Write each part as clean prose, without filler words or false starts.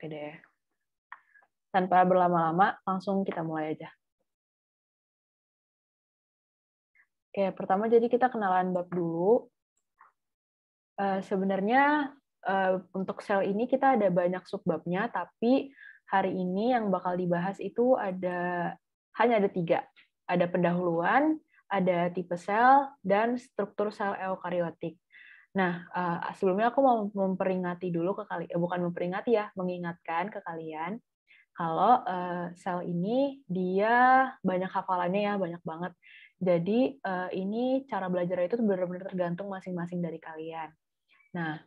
Oke deh. Tanpa berlama-lama, langsung kita mulai aja. Oke, pertama jadi kita kenalan bab dulu. Sebenarnya untuk sel ini kita ada banyak subbabnya, tapi hari ini yang bakal dibahas itu hanya ada 3. Ada pendahuluan, ada tipe sel, dan struktur sel eukariotik. Nah, sebelumnya aku mau memperingati dulu ke kalian, bukan memperingati ya, mengingatkan ke kalian kalau sel ini dia banyak hafalannya ya, banyak banget. Jadi ini cara belajar itu benar-benar tergantung masing-masing dari kalian. Nah,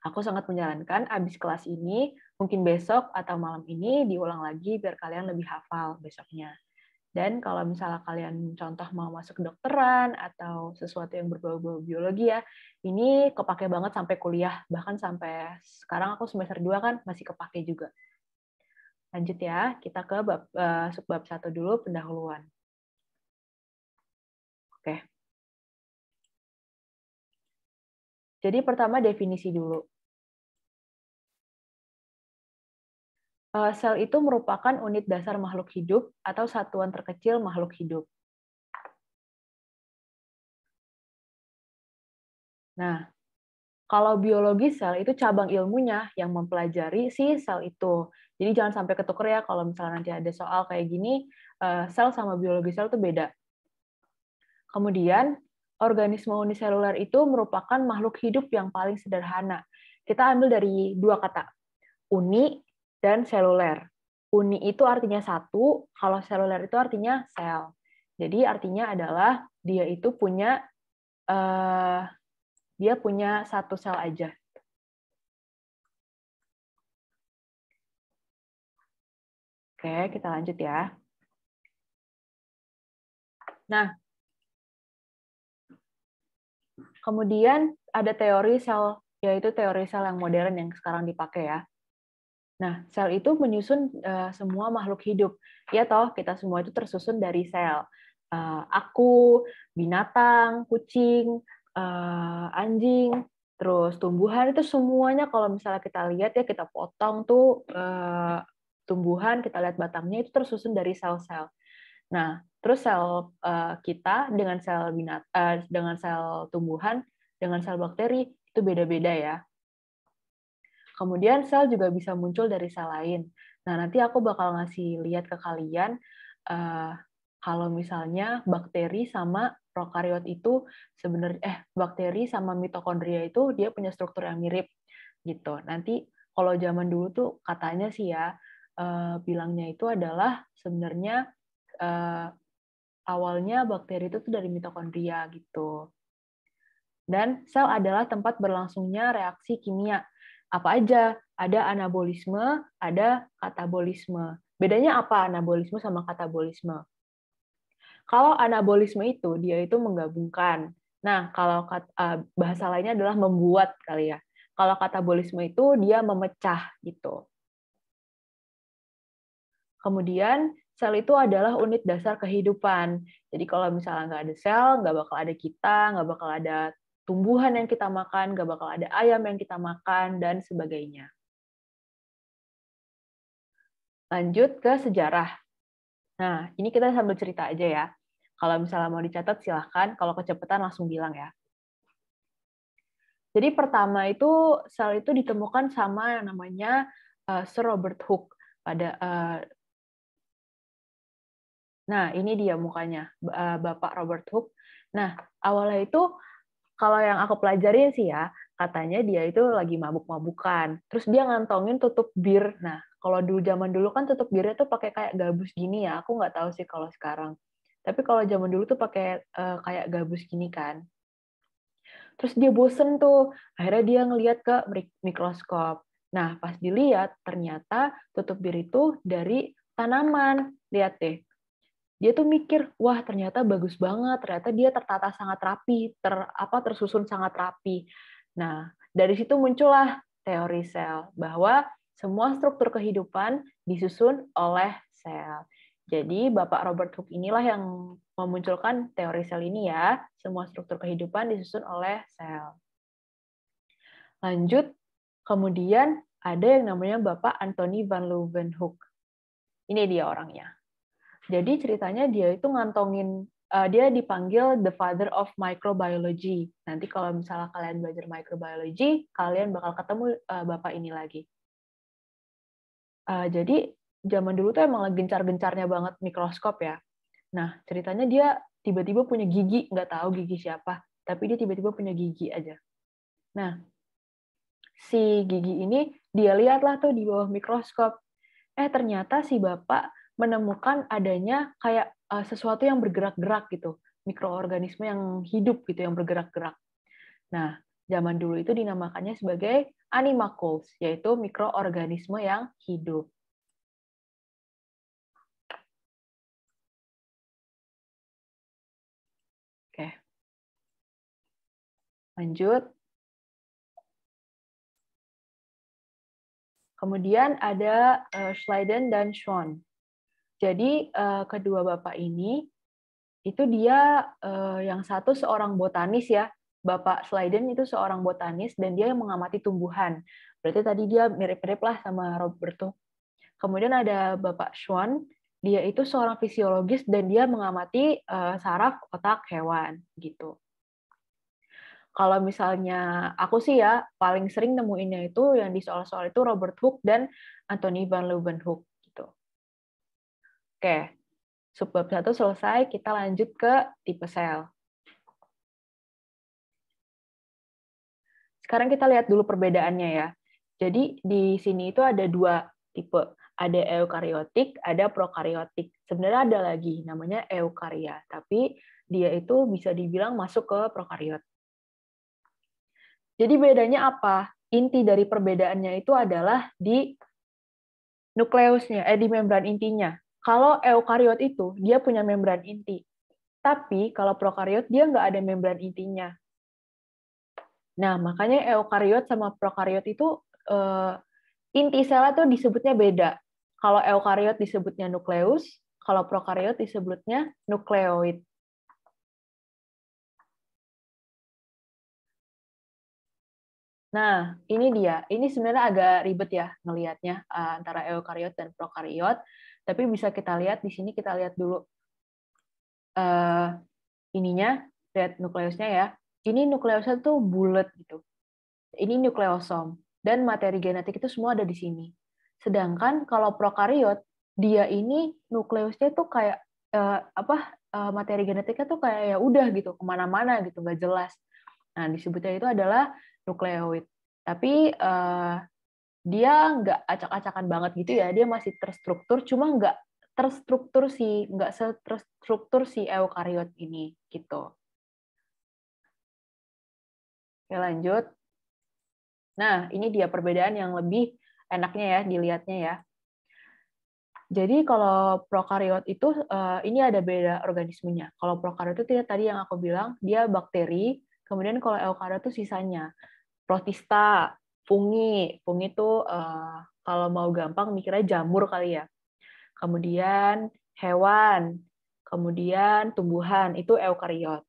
aku sangat menyarankan abis kelas ini, mungkin besok atau malam ini diulang lagi biar kalian lebih hafal besoknya. Dan kalau misalnya kalian contoh mau masuk kedokteran atau sesuatu yang berbau-bau biologi ya, ini kepake banget sampai kuliah, bahkan sampai sekarang aku semester 2 kan masih kepake juga. Lanjut ya, kita ke subbab 1 dulu, pendahuluan. Oke. Jadi pertama definisi dulu. Sel itu merupakan unit dasar makhluk hidup atau satuan terkecil makhluk hidup. Nah, kalau biologi sel itu cabang ilmunya yang mempelajari si sel itu. Jadi jangan sampai ketuker ya kalau misalnya nanti ada soal kayak gini, sel sama biologi sel itu beda. Kemudian, organisme uniseluler itu merupakan makhluk hidup yang paling sederhana. Kita ambil dari 2 kata, uni dan seluler. Uni itu artinya satu, kalau seluler itu artinya sel. Jadi artinya adalah dia itu punya satu sel aja. Oke, kita lanjut ya. Nah, kemudian ada teori sel, yaitu teori sel yang modern yang sekarang dipakai ya. Nah, sel itu menyusun semua makhluk hidup. Ya toh, kita semua itu tersusun dari sel. Aku, binatang, kucing, anjing, terus tumbuhan itu semuanya kalau misalnya kita lihat ya, kita potong tuh tumbuhan, kita lihat batangnya itu tersusun dari sel-sel. Nah, terus sel kita dengan sel tumbuhan, dengan sel bakteri itu beda-beda ya. Kemudian sel juga bisa muncul dari sel lain. Nah, nanti aku bakal ngasih lihat ke kalian kalau misalnya bakteri sama prokariot itu sebenarnya bakteri sama mitokondria itu dia punya struktur yang mirip gitu. Nanti kalau zaman dulu tuh katanya sih ya bilangnya itu adalah sebenarnya awalnya bakteri itu tuh dari mitokondria gitu. Dan sel adalah tempat berlangsungnya reaksi kimia. Apa aja? Ada anabolisme, ada katabolisme. Bedanya apa anabolisme sama katabolisme? Kalau anabolisme itu, dia itu menggabungkan. Nah, kalau bahasa lainnya adalah membuat kali ya. Kalau katabolisme itu, dia memecah gitu. Kemudian, sel itu adalah unit dasar kehidupan. Jadi kalau misalnya nggak ada sel, nggak bakal ada kita, nggak bakal ada tumbuhan yang kita makan, nggak bakal ada ayam yang kita makan, dan sebagainya. Lanjut ke sejarah. Nah, ini kita sambil cerita aja ya. Kalau misalnya mau dicatat, silahkan. Kalau kecepatan, langsung bilang ya. Jadi pertama itu, sel itu ditemukan sama yang namanya Sir Robert Hooke. Nah, ini dia mukanya, Bapak Robert Hooke. Nah, awalnya itu, kalau yang aku pelajarin sih ya, katanya dia itu lagi mabuk-mabukan. Terus dia ngantongin tutup bir. Nah, kalau dulu zaman dulu kan tutup birnya tuh pakai kayak gabus gini ya. Aku nggak tahu sih kalau sekarang. Tapi kalau zaman dulu tuh pakai kayak gabus gini kan. Terus dia bosen tuh. Akhirnya dia ngeliat ke mikroskop. Nah, pas dilihat, ternyata tutup bir itu dari tanaman. Lihat deh. Dia tuh mikir, wah ternyata bagus banget, ternyata dia tertata sangat rapi, tersusun sangat rapi. Nah, dari situ muncullah teori sel, bahwa semua struktur kehidupan disusun oleh sel. Jadi Bapak Robert Hooke inilah yang memunculkan teori sel ini ya, semua struktur kehidupan disusun oleh sel. Lanjut, kemudian ada yang namanya Bapak Anthony van Leeuwenhoek. Ini dia orangnya. Jadi ceritanya dia itu ngantongin, dia dipanggil the father of microbiology. Nanti kalau misalnya kalian belajar microbiology, kalian bakal ketemu Bapak ini lagi. Jadi zaman dulu tuh emang gencar-gencarnya banget mikroskop ya. Nah, ceritanya dia tiba-tiba punya gigi, nggak tahu gigi siapa, tapi dia tiba-tiba punya gigi aja. Nah, si gigi ini dia lihatlah tuh di bawah mikroskop. Ternyata si Bapak menemukan adanya kayak sesuatu yang bergerak-gerak gitu, mikroorganisme yang hidup gitu, yang bergerak-gerak. Nah, zaman dulu itu dinamakannya sebagai animalcules, yaitu mikroorganisme yang hidup. Oke. Lanjut. Kemudian ada Schleiden dan Schwann. Jadi kedua bapak ini itu dia yang satu seorang botanis ya. Bapak Schleiden itu seorang botanis dan dia yang mengamati tumbuhan. Berarti tadi dia mirip-mirip lah sama Robert tuh. Kemudian ada Bapak Schwann, dia itu seorang fisiologis dan dia mengamati saraf otak hewan gitu. Kalau misalnya aku sih ya paling sering nemuinnya itu yang di soal-soal itu Robert Hooke dan Anthony van Leeuwenhoek gitu. Oke, subbab 1 selesai, kita lanjut ke tipe sel. Sekarang kita lihat dulu perbedaannya ya. Jadi di sini itu ada 2 tipe. Ada eukariotik, ada prokariotik. Sebenarnya ada lagi namanya eukaria, tapi dia itu bisa dibilang masuk ke prokariot. Jadi bedanya apa? Inti dari perbedaannya itu adalah di nukleusnya, di membran intinya. Kalau eukariot itu, dia punya membran inti. Tapi kalau prokariot, dia nggak ada membran intinya. Nah, makanya eukariot sama prokariot itu inti selnya tuh disebutnya beda. Kalau eukariot disebutnya nukleus, kalau prokariot disebutnya nukleoid. Nah, ini dia. Ini sebenarnya agak ribet ya ngelihatnya antara eukariot dan prokariot. Tapi bisa kita lihat di sini, kita lihat dulu ininya, lihat nukleusnya ya. Ini nukleusnya tuh bulat gitu. Ini nukleosom dan materi genetik itu semua ada di sini. Sedangkan kalau prokariot, dia ini nukleusnya tuh kayak materi genetiknya tuh kayak ya udah gitu kemana-mana gitu, nggak jelas. Nah, disebutnya itu adalah nukleoid. Tapi dia nggak acak-acakan banget gitu ya, dia masih terstruktur, cuma nggak terstruktur si eukariot ini gitu. Oke, lanjut. Nah, ini dia perbedaan yang lebih enaknya ya dilihatnya ya. Jadi kalau prokariot itu ini ada beda organismenya. Kalau prokariot itu tadi yang aku bilang dia bakteri, kemudian kalau eukariot itu sisanya protista, fungi. Fungi itu kalau mau gampang mikirnya jamur kali ya. Kemudian hewan, kemudian tumbuhan itu eukariot.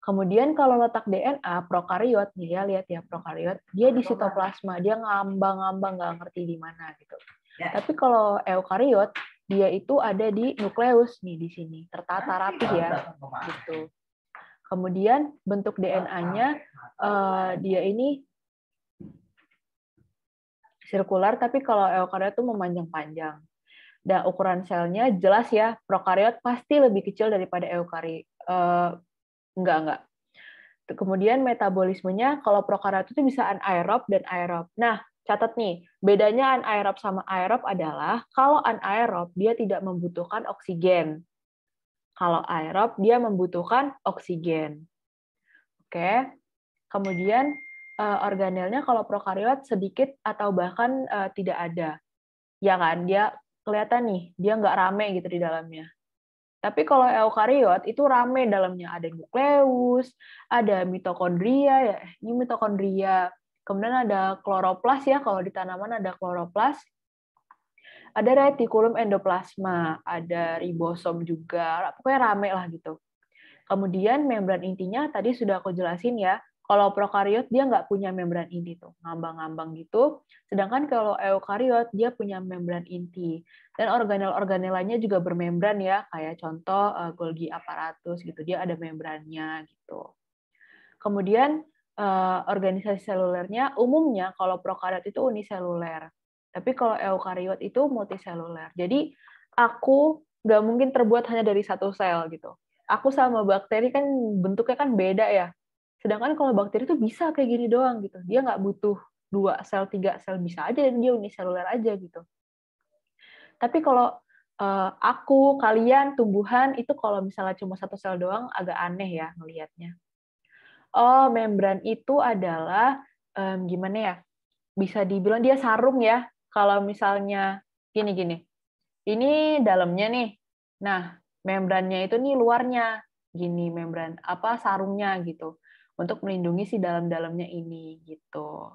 Kemudian kalau letak DNA prokariot, ya lihat ya prokariot, dia di sitoplasma, dia ngambang-ngambang nggak ngerti di mana gitu. Tapi kalau eukariot, dia itu ada di nukleus nih di sini, tertata rapih ya, gitu. Kemudian bentuk DNA-nya dia ini sirkular, tapi kalau eukariot itu memanjang-panjang. Dan ukuran selnya jelas ya, prokariot pasti lebih kecil daripada eukariot. Enggak. Kemudian metabolismenya, kalau prokariot itu bisa anaerob dan aerob. Nah, catat nih, bedanya anaerob sama aerob adalah kalau anaerob dia tidak membutuhkan oksigen. Kalau aerob dia membutuhkan oksigen. Oke. Kemudian organelnya kalau prokariot sedikit atau bahkan tidak ada. Ya kan, dia kelihatan nih, dia nggak rame gitu di dalamnya. Tapi kalau eukariot itu rame dalamnya, ada nukleus, ada mitokondria ya, ini mitokondria. Kemudian ada kloroplas ya, kalau di tanaman ada kloroplas. Ada retikulum endoplasma, ada ribosom juga, pokoknya rame lah gitu. Kemudian membran intinya tadi sudah aku jelasin ya, Kalau prokariot dia nggak punya membran inti tuh, ngambang-ngambang gitu. Sedangkan kalau eukariot dia punya membran inti. Dan organel-organel lainnya juga bermembran ya, kayak contoh Golgi apparatus gitu, dia ada membrannya gitu. Kemudian organisasi selulernya umumnya kalau prokariot itu uniseluler. Tapi kalau eukariot itu multiseluler. Jadi aku nggak mungkin terbuat hanya dari satu sel gitu. Aku sama bakteri kan bentuknya kan beda ya. Sedangkan kalau bakteri itu bisa kayak gini doang gitu. Dia nggak butuh 2 sel, 3 sel, bisa aja dia uniseluler aja gitu. Tapi kalau aku, kalian, tumbuhan itu kalau misalnya cuma satu sel doang agak aneh ya ngelihatnya. Oh, membran itu adalah gimana ya? Bisa dibilang dia sarung ya. Kalau misalnya gini-gini. Ini dalamnya nih. Nah, membrannya itu nih luarnya. Gini membran apa sarungnya gitu. Untuk melindungi si dalam-dalamnya ini gitu.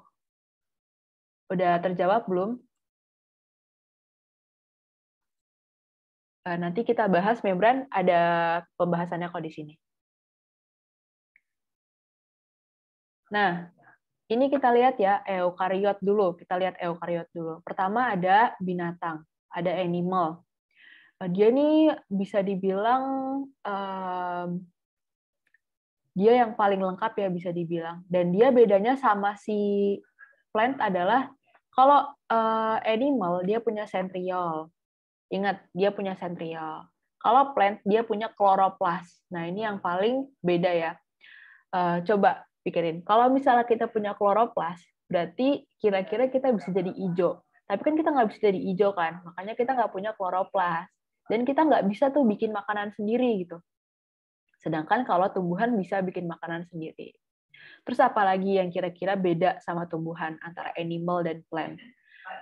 Udah terjawab belum? Nanti kita bahas membran, ada pembahasannya kok di sini. Nah, ini kita lihat ya eukariot dulu. Kita lihat eukariot dulu. Pertama ada binatang, ada animal. Dia ini bisa dibilang dia yang paling lengkap ya bisa dibilang. Dan dia bedanya sama si plant adalah kalau animal dia punya centriole. Ingat, dia punya centriole. Kalau plant dia punya chloroplast. Nah, ini yang paling beda ya. Coba pikirin. Kalau misalnya kita punya chloroplast, berarti kira-kira kita bisa jadi hijau. Tapi kan kita nggak bisa jadi hijau kan, makanya kita nggak punya chloroplast. Dan kita nggak bisa tuh bikin makanan sendiri gitu. Sedangkan kalau tumbuhan bisa bikin makanan sendiri. Terus apalagi yang kira-kira beda sama tumbuhan antara animal dan plant?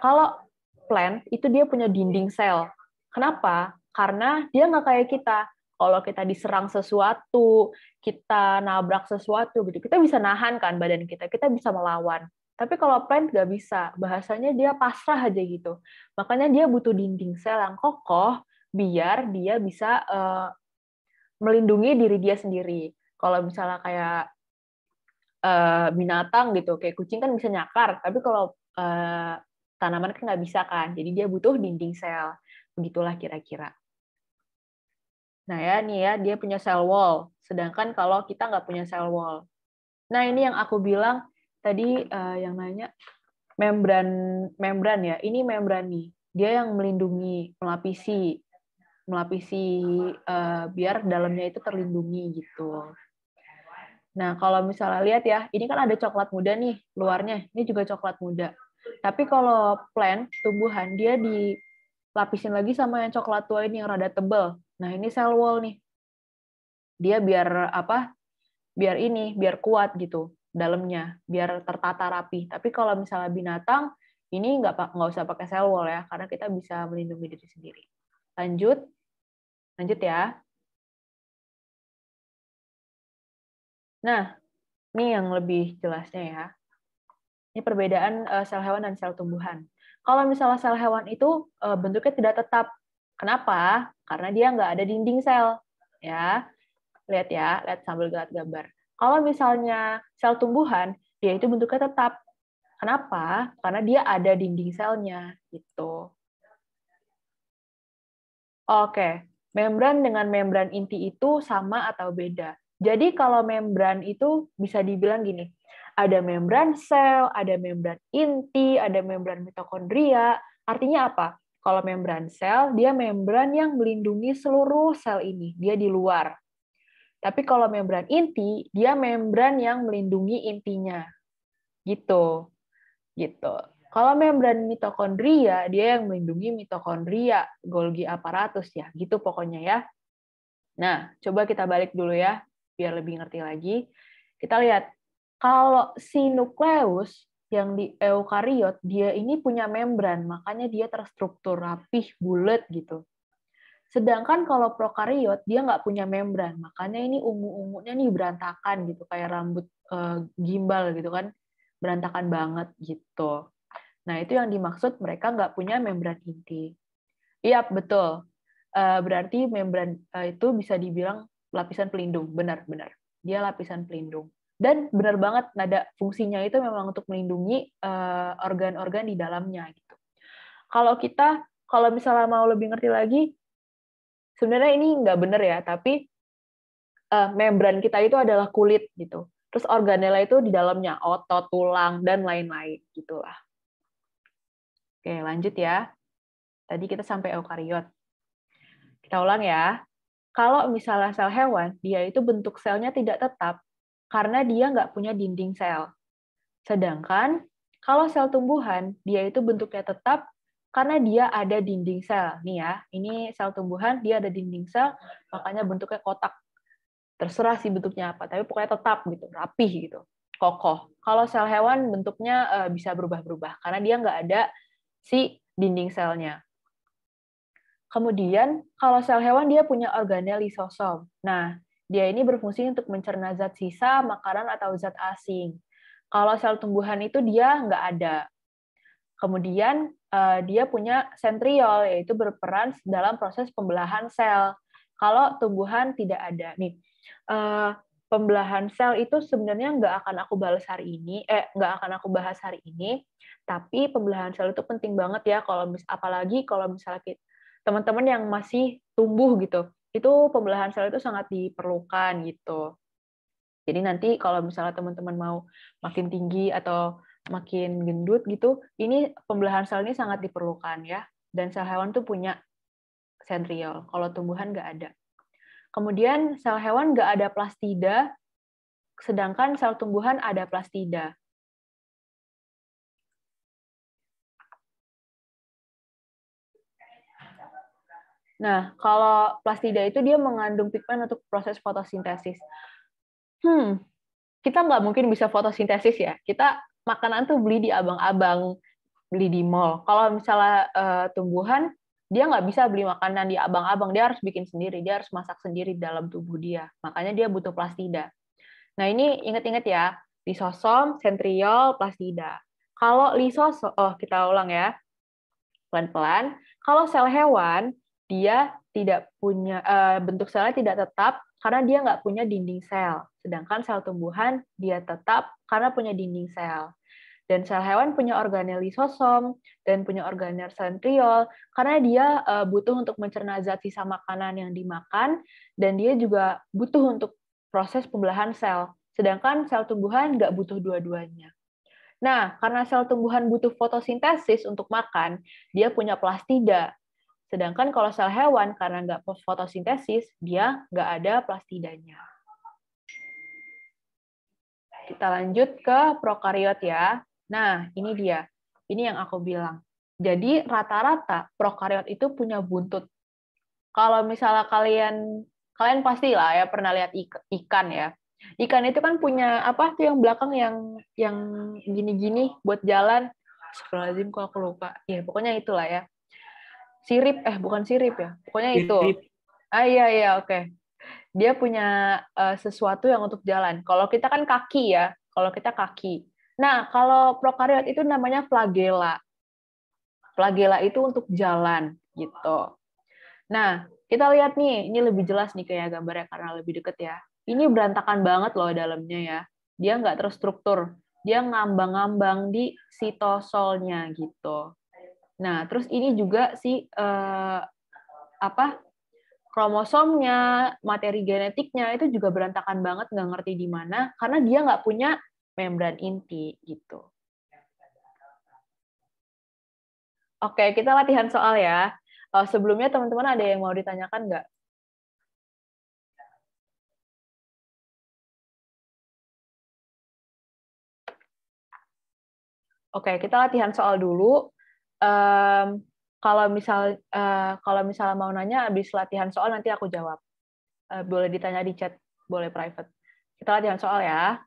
Kalau plant itu dia punya dinding sel. Kenapa? Karena dia nggak kayak kita. Kalau kita diserang sesuatu, kita nabrak sesuatu gitu, kita bisa nahan kan badan kita bisa melawan. Tapi kalau plant nggak bisa, bahasanya dia pasrah aja gitu. Makanya dia butuh dinding sel yang kokoh biar dia bisa melindungi diri dia sendiri. Kalau misalnya kayak binatang gitu, kayak kucing kan bisa nyakar, tapi kalau tanaman kan nggak bisa kan, jadi dia butuh dinding sel. Begitulah kira-kira. Nah ya, nih ya, dia punya cell wall, sedangkan kalau kita nggak punya cell wall. Nah ini yang aku bilang tadi yang nanya membran membran ya, ini membran nih, dia yang melindungi, melapisi biar dalamnya itu terlindungi gitu. Nah, kalau misalnya lihat ya, ini kan ada coklat muda nih luarnya, ini juga coklat muda. Tapi kalau plant, tumbuhan, dia dilapisin lagi sama yang coklat tua ini yang rada tebal. Nah, ini cell wall nih. Dia biar apa? Biar kuat gitu dalamnya, biar tertata rapi. Tapi kalau misalnya binatang, ini nggak usah pakai cell wall ya, karena kita bisa melindungi diri sendiri. Lanjut ya. Nah, ini yang lebih jelasnya ya. Ini perbedaan sel hewan dan sel tumbuhan. Kalau misalnya sel hewan itu bentuknya tidak tetap. Kenapa? Karena dia nggak ada dinding sel. Ya, lihat sambil lihat gambar. Kalau misalnya sel tumbuhan, dia itu bentuknya tetap. Kenapa? Karena dia ada dinding selnya. Gitu. Oke, membran dengan membran inti itu sama atau beda? Jadi kalau membran itu bisa dibilang gini, ada membran sel, ada membran inti, ada membran mitokondria. Artinya apa? Kalau membran sel, dia membran yang melindungi seluruh sel ini, dia di luar. Tapi kalau membran inti, dia membran yang melindungi intinya. Gitu. Gitu. Kalau membran mitokondria, dia yang melindungi mitokondria, Golgi apparatus ya, gitu pokoknya ya. Nah, coba kita balik dulu ya, biar lebih ngerti lagi. Kita lihat, kalau si nukleus yang di eukariot, dia ini punya membran, makanya dia terstruktur rapih, bulat gitu. Sedangkan kalau prokariot, dia nggak punya membran, makanya ini ungu-ungunya nih berantakan gitu, kayak rambut gimbal gitu kan, berantakan banget gitu. Nah, itu yang dimaksud mereka nggak punya membran inti. Iya, betul. Berarti membran itu bisa dibilang lapisan pelindung. Benar-benar. Dia lapisan pelindung. Dan benar banget nada fungsinya itu memang untuk melindungi organ-organ di dalamnya gitu. Kalau misalnya mau lebih ngerti lagi, sebenarnya ini nggak benar ya, tapi membran kita itu adalah kulit gitu. Terus organela itu di dalamnya otot, tulang, dan lain-lain gitulah. Oke, lanjut ya. Tadi kita sampai eukariot. Kita ulang ya. Kalau misalnya sel hewan, dia itu bentuk selnya tidak tetap karena dia nggak punya dinding sel. Sedangkan kalau sel tumbuhan, dia itu bentuknya tetap karena dia ada dinding sel. Nih ya, ini sel tumbuhan, dia ada dinding sel, makanya bentuknya kotak. Terserah sih bentuknya apa, tapi pokoknya tetap gitu, rapih gitu, kokoh. Kalau sel hewan bentuknya bisa berubah-berubah karena dia nggak ada si dinding selnya. Kemudian kalau sel hewan dia punya organel lisosom. Nah, dia ini berfungsi untuk mencerna zat sisa, makanan atau zat asing. Kalau sel tumbuhan itu dia nggak ada. Kemudian dia punya sentriol, yaitu berperan dalam proses pembelahan sel. Kalau tumbuhan tidak ada. Nih, pembelahan sel itu sebenarnya nggak akan aku bahas hari ini, tapi pembelahan sel itu penting banget ya, apalagi kalau misalnya teman-teman yang masih tumbuh gitu, itu pembelahan sel itu sangat diperlukan gitu. Jadi nanti kalau misalnya teman-teman mau makin tinggi atau makin gendut gitu, ini pembelahan sel ini sangat diperlukan ya. Dan sel hewan tuh punya sentriol, kalau tumbuhan nggak ada. Kemudian sel hewan nggak ada plastida, sedangkan sel tumbuhan ada plastida. Nah, kalau plastida itu dia mengandung pigmen untuk proses fotosintesis. Kita nggak mungkin bisa fotosintesis ya. Kita makanan tuh beli di abang-abang, beli di mall. Kalau misalnya tumbuhan, dia nggak bisa beli makanan di abang-abang, dia harus bikin sendiri, dia harus masak sendiri dalam tubuh dia. Makanya dia butuh plastida. Nah ini ingat-ingat ya, lisosom, sentriol, plastida. Kalau lisosom, kita ulang ya, pelan-pelan. Kalau sel hewan, dia tidak punya bentuk selnya tidak tetap karena dia nggak punya dinding sel. Sedangkan sel tumbuhan dia tetap karena punya dinding sel. Dan sel hewan punya organel lisosom dan punya organel sentriol karena dia butuh untuk mencerna zat sisa makanan yang dimakan dan dia juga butuh untuk proses pembelahan sel. Sedangkan sel tumbuhan nggak butuh dua-duanya. Nah, karena sel tumbuhan butuh fotosintesis untuk makan, dia punya plastida. Sedangkan kalau sel hewan, karena nggak fotosintesis, dia nggak ada plastidanya. Kita lanjut ke prokariot ya. Nah, ini dia. Ini yang aku bilang. Jadi, rata-rata prokariot itu punya buntut. Kalau misalnya kalian pastilah ya pernah lihat ikan ya. Ikan itu kan punya apa tuh yang belakang yang gini-gini buat jalan. Astagfirullahaladzim kok aku lupa. Ya, pokoknya itulah ya. Sirip, bukan sirip ya. Pokoknya itu. Iya, iya, oke. Dia punya sesuatu yang untuk jalan. Kalau kita kan kaki ya. Kalau kita kaki. Nah, kalau prokariot itu namanya flagela. Flagela itu untuk jalan gitu. Nah, kita lihat nih, ini lebih jelas nih kayak gambarnya karena lebih deket ya. Ini berantakan banget loh dalamnya ya. Dia nggak terstruktur. Dia ngambang-ngambang di sitosolnya gitu. Nah, terus ini juga si kromosomnya, materi genetiknya itu juga berantakan banget, nggak ngerti di mana karena dia nggak punya membran inti gitu. Oke, kita latihan soal ya. Sebelumnya teman-teman ada yang mau ditanyakan nggak? Oke, kita latihan soal dulu. Kalau misalnya mau nanya habis latihan soal nanti aku jawab. Boleh ditanya di chat, boleh private. Kita latihan soal ya.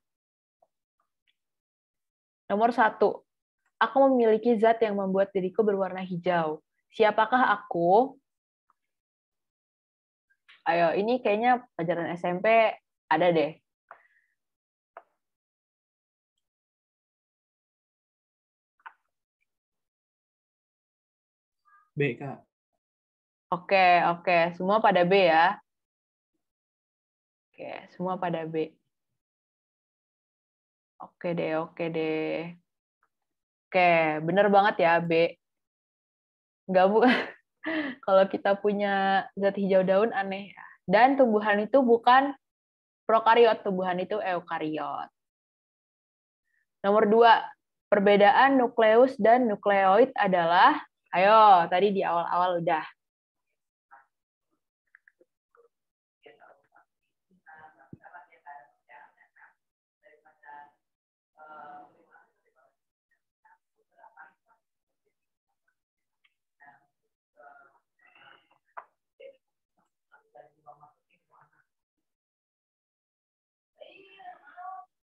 Nomor 1. Aku memiliki zat yang membuat diriku berwarna hijau. Siapakah aku? Ayo, ini kayaknya pelajaran SMP ada deh. B, Kak. Oke. Semua pada B ya. Oke, semua pada B. Oke deh, oke deh. Oke, bener banget ya, B. Nggak, Bu. Kalau kita punya zat hijau daun aneh ya. Dan tumbuhan itu bukan prokariot, tumbuhan itu eukariot. Nomor 2, perbedaan nukleus dan nukleoid adalah, ayo, tadi di awal-awal udah.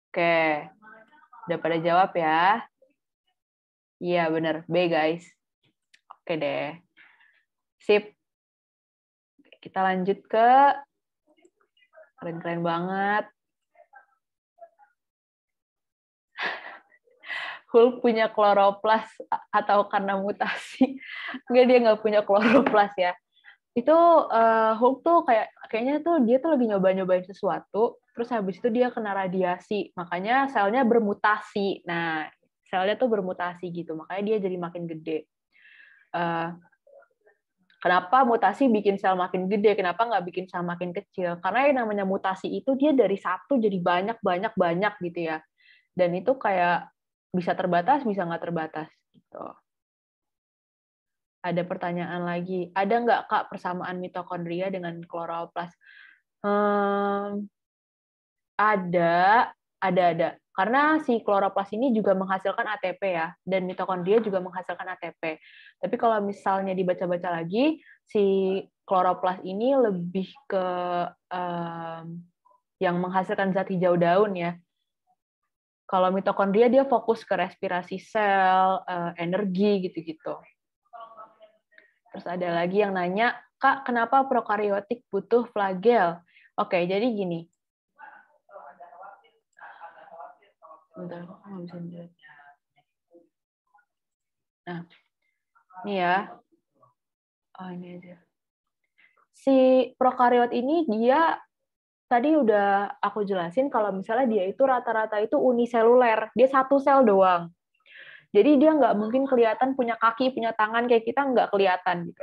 Oke, udah pada jawab ya? Iya, bener. B, guys. Oke deh. Sip. Kita lanjut ke keren-keren banget. Hulk punya kloroplas atau karena mutasi? Enggak, dia nggak punya kloroplas ya. Itu Hulk tuh kayaknya tuh dia tuh lagi nyoba-nyobain sesuatu, terus habis itu dia kena radiasi, makanya selnya bermutasi. Nah, selnya tuh bermutasi gitu, makanya dia jadi makin gede. Kenapa mutasi bikin sel makin gede? Kenapa nggak bikin sel makin kecil? Karena yang namanya mutasi itu dia dari satu jadi banyak gitu ya. Dan itu kayak bisa terbatas, bisa nggak terbatas gitu. Ada pertanyaan lagi. Ada nggak, Kak, persamaan mitokondria dengan kloroplas? Ada. Karena si kloroplas ini juga menghasilkan ATP ya, dan mitokondria juga menghasilkan ATP. Tapi kalau misalnya dibaca-baca lagi, si kloroplas ini lebih ke yang menghasilkan zat hijau daun ya. Kalau mitokondria dia fokus ke respirasi sel, energi gitu-gitu. Terus ada lagi yang nanya, Kak, kenapa prokariotik butuh flagel? Oke, jadi gini. Bentar, kok nggak bisa dilihat. Nah, ini ya. Oh, ini aja. Si prokariot ini dia tadi udah aku jelasin kalau misalnya dia itu rata-rata itu uniseluler. Dia satu sel doang. Jadi dia nggak mungkin kelihatan punya kaki, punya tangan kayak kita, nggak kelihatan gitu.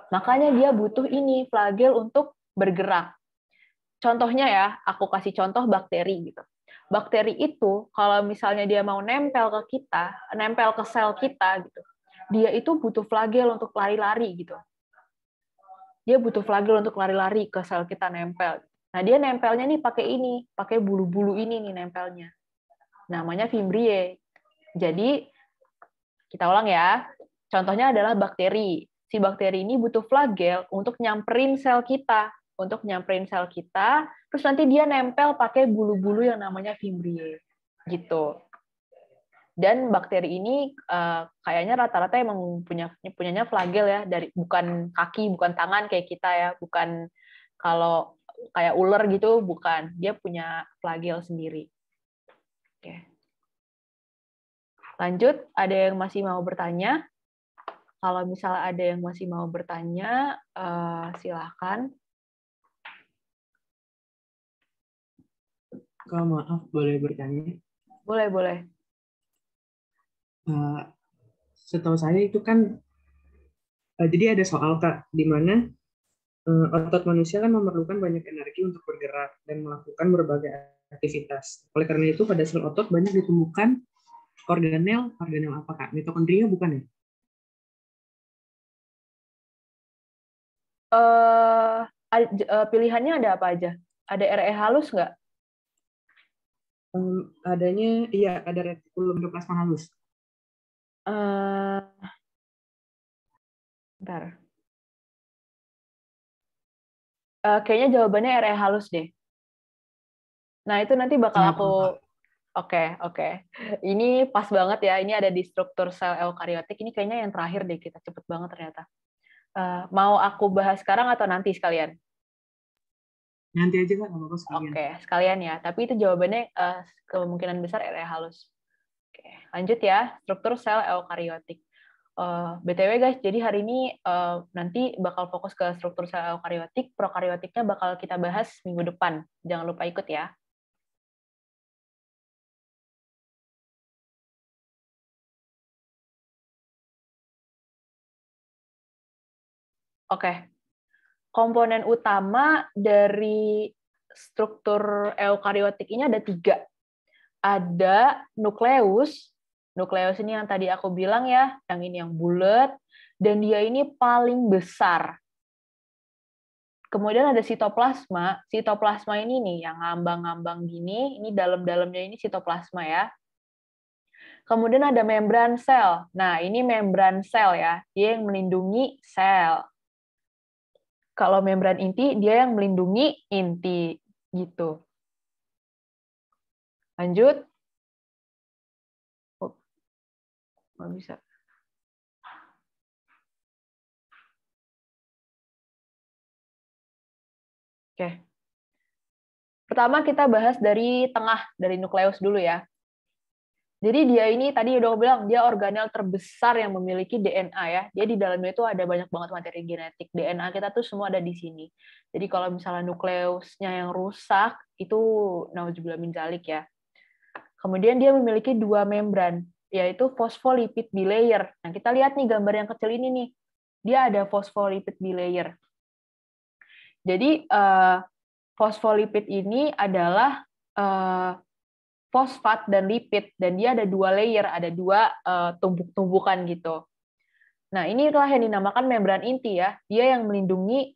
Makanya dia butuh ini, flagel untuk bergerak. Contohnya ya, aku kasih contoh bakteri gitu. Bakteri itu kalau misalnya dia mau nempel ke kita, nempel ke sel kita gitu, dia itu butuh flagel untuk lari-lari gitu. Dia butuh flagel untuk lari-lari ke sel kita nempel. Nah, dia nempelnya nih pakai ini, pakai bulu-bulu ini nih nempelnya. Namanya fimbriae. Jadi, kita ulang ya. Contohnya adalah bakteri. Si bakteri ini butuh flagel untuk nyamperin sel kita. Untuk nyamperin sel kita, terus nanti dia nempel pakai bulu-bulu yang namanya fimbriae. Gitu. Dan bakteri ini kayaknya rata-rata emang punyanya flagel ya, dari bukan kaki, bukan tangan kayak kita ya, bukan kalau kayak ular gitu, bukan. Dia punya flagel sendiri. Oke. Lanjut, ada yang masih mau bertanya? Kalau misalnya ada yang masih mau bertanya, silahkan. Kak, maaf, boleh bertanya? Boleh, boleh. Uh, Setahu saya itu kan, jadi ada soal Kak, di mana otot manusia kan memerlukan banyak energi untuk bergerak dan melakukan berbagai aktivitas. Oleh karena itu, pada sel otot banyak ditemukan organel, organel apa Kak? Mitokondria bukan ya? Pilihannya ada apa aja? Ada RE halus nggak? Adanya, iya, ada retikulum endoplasma halus. Bentar. Kayaknya jawabannya RE halus deh. Nah, itu nanti bakal Kenapa aku... Kak? Oke. Ini pas banget ya. Ini ada di struktur sel eukariotik. Ini kayaknya yang terakhir deh kita. Cepet banget ternyata. Mau aku bahas sekarang atau nanti sekalian? Nanti aja Kak, nggak apa-apa sekalian. Oke, sekalian ya. Tapi itu jawabannya kemungkinan besar RE halus. Oke, lanjut ya. Struktur sel eukariotik. BTW guys, jadi hari ini nanti bakal fokus ke struktur sel eukariotik. Prokariotiknya bakal kita bahas minggu depan. Jangan lupa ikut ya. Oke. Komponen utama dari struktur eukariotik ini ada 3. Ada nukleus. Nukleus ini yang tadi aku bilang ya, yang ini yang bulat, dan dia ini paling besar. Kemudian ada sitoplasma. Sitoplasma ini nih, yang ngambang-ngambang gini, ini dalam-dalamnya ini sitoplasma ya. Kemudian ada membran sel. Nah, ini membran sel ya, dia yang melindungi sel. Kalau membran inti, dia yang melindungi inti. Gitu. Lanjut. Oh, nggak bisa. Oke. Pertama kita bahas dari tengah, dari nukleus dulu ya. Jadi dia ini tadi udah bilang dia organel terbesar yang memiliki DNA ya. Dia di dalamnya itu ada banyak banget materi genetik. DNA kita tuh semua ada di sini. Jadi kalau misalnya nukleusnya yang rusak itu nauzubillah min dzalik ya. Kemudian dia memiliki 2 membran, yaitu phospholipid bilayer. Nah, kita lihat nih gambar yang kecil ini nih. Dia ada phospholipid bilayer. Jadi fosfolipid ini adalah fosfat dan lipid, dan dia ada 2 layer, ada 2 tumbuk-tumbukan gitu. Nah, inilah yang dinamakan membran inti ya. Dia yang melindungi,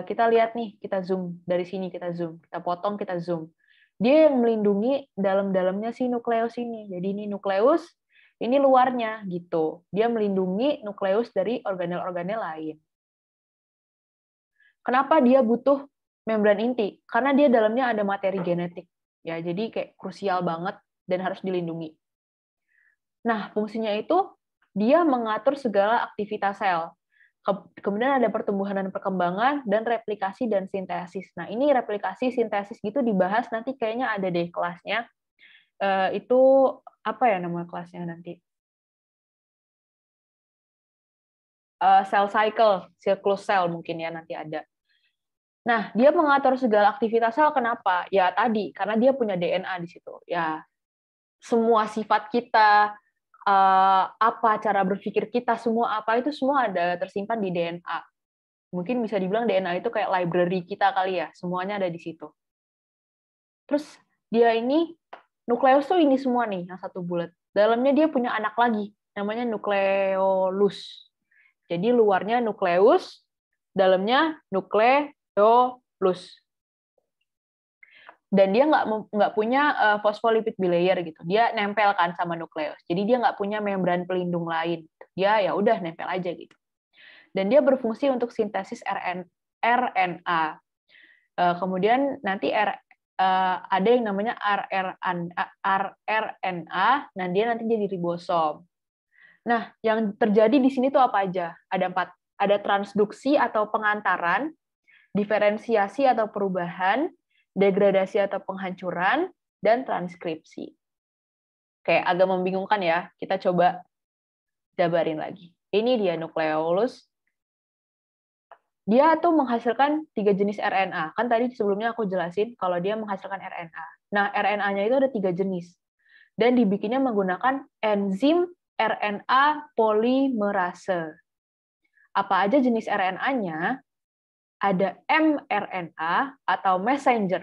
kita lihat nih, kita zoom dari sini, kita zoom, kita potong, kita zoom. Dia yang melindungi dalam-dalamnya si nukleus ini. Jadi ini nukleus, ini luarnya gitu. Dia melindungi nukleus dari organel-organel lain. Kenapa dia butuh membran inti? Karena dia dalamnya ada materi genetik. Ya, jadi kayak krusial banget dan harus dilindungi. Nah, fungsinya itu dia mengatur segala aktivitas sel. Kemudian ada pertumbuhan dan perkembangan, dan replikasi dan sintesis. Nah, ini replikasi, sintesis gitu dibahas nanti kayaknya ada deh kelasnya. Itu apa ya nama kelasnya nanti? Cell cycle, siklus sel mungkin ya nanti ada. Nah, dia mengatur segala aktivitas sel, kenapa? Ya tadi, karena dia punya DNA di situ. Ya, semua sifat kita, apa cara berpikir kita, semua apa itu semua ada tersimpan di DNA. Mungkin bisa dibilang DNA itu kayak library kita kali ya, semuanya ada di situ. Terus dia ini, nukleus tuh ini semua nih, yang satu bulat. Dalamnya dia punya anak lagi, namanya nukleolus. Jadi luarnya nukleus, dalamnya nukleolus. Dan dia nggak punya phospholipid bilayer gitu. Dia nempel kan sama nukleus. Jadi dia nggak punya membran pelindung lain. Dia ya udah nempel aja gitu. Dan dia berfungsi untuk sintesis RNA. Kemudian nanti ada yang namanya rRNA. Nah dia nanti jadi ribosom. Nah yang terjadi di sini tuh apa aja? Ada 4. Ada transduksi atau pengantaran, diferensiasi atau perubahan, degradasi atau penghancuran, dan transkripsi. Kayak agak membingungkan ya, kita coba jabarin lagi. Ini dia nukleolus. Dia tuh menghasilkan 3 jenis RNA. Kan tadi sebelumnya aku jelasin kalau dia menghasilkan RNA. Nah, RNA-nya itu ada 3 jenis. Dan dibikinnya menggunakan enzim RNA polimerase. Apa aja jenis RNA-nya? Ada mRNA atau messenger.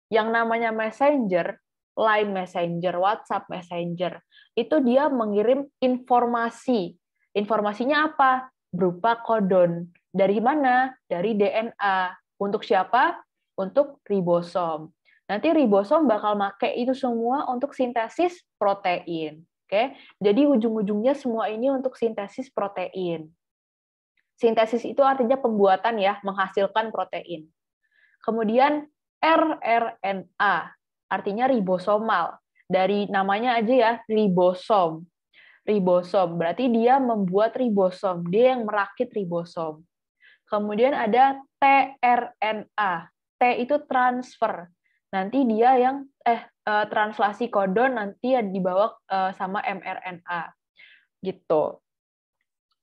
Yang namanya messenger, Line Messenger, WhatsApp Messenger, itu dia mengirim informasi. Informasinya apa? Berupa kodon. Dari mana? Dari DNA. Untuk siapa? Untuk ribosom. Nanti ribosom bakal make itu semua untuk sintesis protein. Oke? Jadi ujung-ujungnya semua ini untuk sintesis protein. Sintesis itu artinya pembuatan ya, menghasilkan protein. Kemudian rRNA, artinya ribosomal. Dari namanya aja ya, ribosom. Ribosom, berarti dia membuat ribosom, dia yang merakit ribosom. Kemudian ada tRNA, T itu transfer. Nanti dia yang translasi kodon nanti dibawa sama mRNA. Gitu.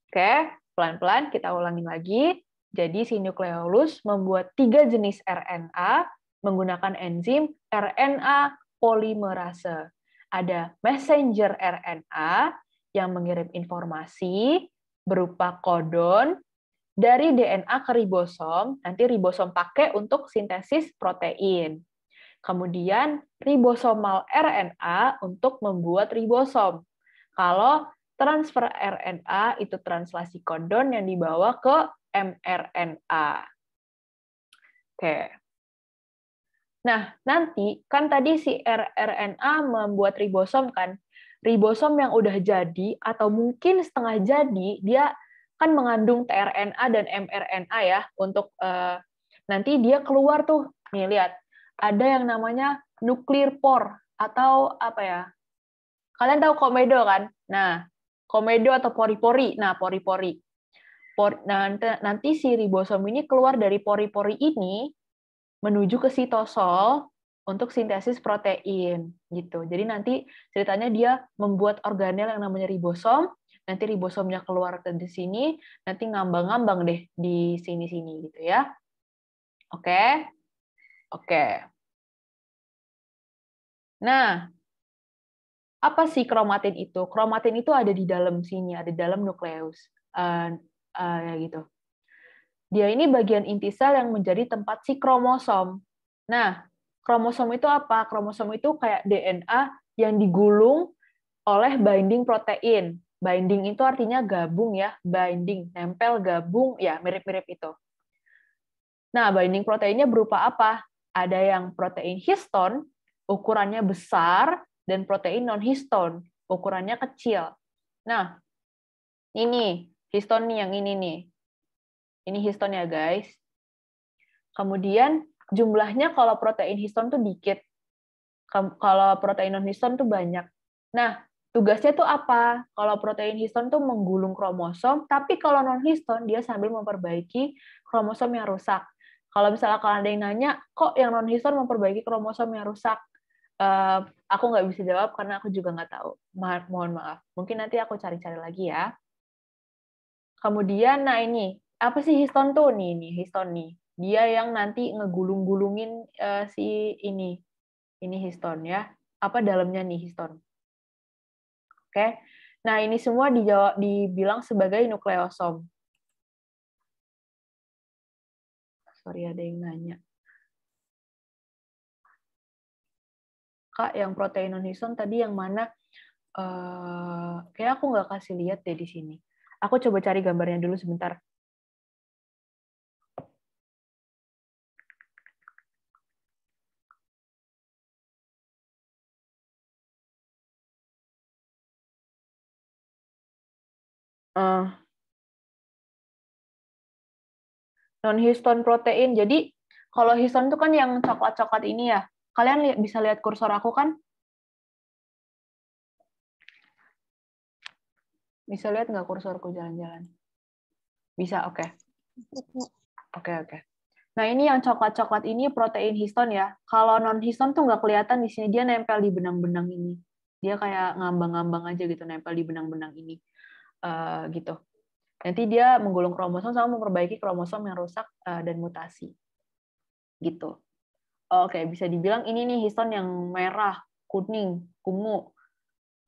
Oke, pelan-pelan kita ulangin lagi. Jadi si nukleolus membuat 3 jenis RNA menggunakan enzim RNA polimerase. Ada messenger RNA yang mengirim informasi berupa kodon dari DNA ke ribosom, nanti ribosom pakai untuk sintesis protein. Kemudian ribosomal RNA untuk membuat ribosom. Kalau transfer RNA itu translasi kodon yang dibawa ke mRNA. Oke. Nah, nanti kan tadi si rRNA membuat ribosom kan. Ribosom yang udah jadi atau mungkin setengah jadi, dia kan mengandung tRNA dan mRNA ya untuk nanti dia keluar tuh. Nih lihat, ada yang namanya nuklir por atau apa ya? Kalian tahu komedo kan? Nah, komedo atau pori-pori. Nah, pori-pori. Nanti si ribosom ini keluar dari pori-pori ini menuju ke sitosol untuk sintesis protein gitu. Jadi nanti ceritanya dia membuat organel yang namanya ribosom, nanti ribosomnya keluar ke sini, nanti ngambang-ngambang deh di sini-sini gitu ya. Oke? Oke. Nah, apa sih kromatin itu? Kromatin itu ada di dalam sini, ada di dalam nukleus. Ya gitu. Dia ini bagian inti sel yang menjadi tempat si kromosom. Nah, kromosom itu apa? Kromosom itu kayak DNA yang digulung oleh binding protein. Binding itu artinya gabung ya, binding, nempel, gabung, ya mirip-mirip itu. Nah, binding proteinnya berupa apa? Ada yang protein histon, ukurannya besar, dan protein non-histon, ukurannya kecil. Nah, ini histon nih yang ini nih. Ini histon ya, guys. Kemudian jumlahnya kalau protein histon tuh dikit. Kalau protein non-histon tuh banyak. Nah, tugasnya tuh apa? Kalau protein histon tuh menggulung kromosom, tapi kalau non-histon dia sambil memperbaiki kromosom yang rusak. Kalau misalnya kalian ada yang nanya, kok yang non-histon memperbaiki kromosom yang rusak? Aku nggak bisa jawab karena aku juga nggak tahu. Mohon maaf. Mungkin nanti aku cari-cari lagi ya. Kemudian, nah ini, apa sih histon tuh? Nih, histon nih. Dia yang nanti ngegulung-gulungin si ini. Ini histon ya. Apa dalamnya nih histon? Oke. Nah, ini semua dibilang sebagai nukleosom. Sorry, ada yang nanya. Kak, yang protein non-histon tadi yang mana? Kayak aku nggak kasih lihat deh di sini. Aku coba cari gambarnya dulu sebentar. Non-histon protein. Jadi, kalau histon itu kan yang coklat-coklat ini ya. Kalian bisa lihat kursor aku kan? Bisa lihat nggak kursorku jalan-jalan? Bisa, oke. Oke. Nah, ini yang coklat-coklat ini protein histon ya. Kalau non-histon tuh nggak kelihatan di sini, dia nempel di benang-benang ini. Dia kayak ngambang-ngambang aja gitu, nempel di benang-benang ini. Gitu. Nanti dia menggulung kromosom sama memperbaiki kromosom yang rusak dan mutasi. Gitu. Oke, bisa dibilang ini nih histon yang merah, kuning, ungu,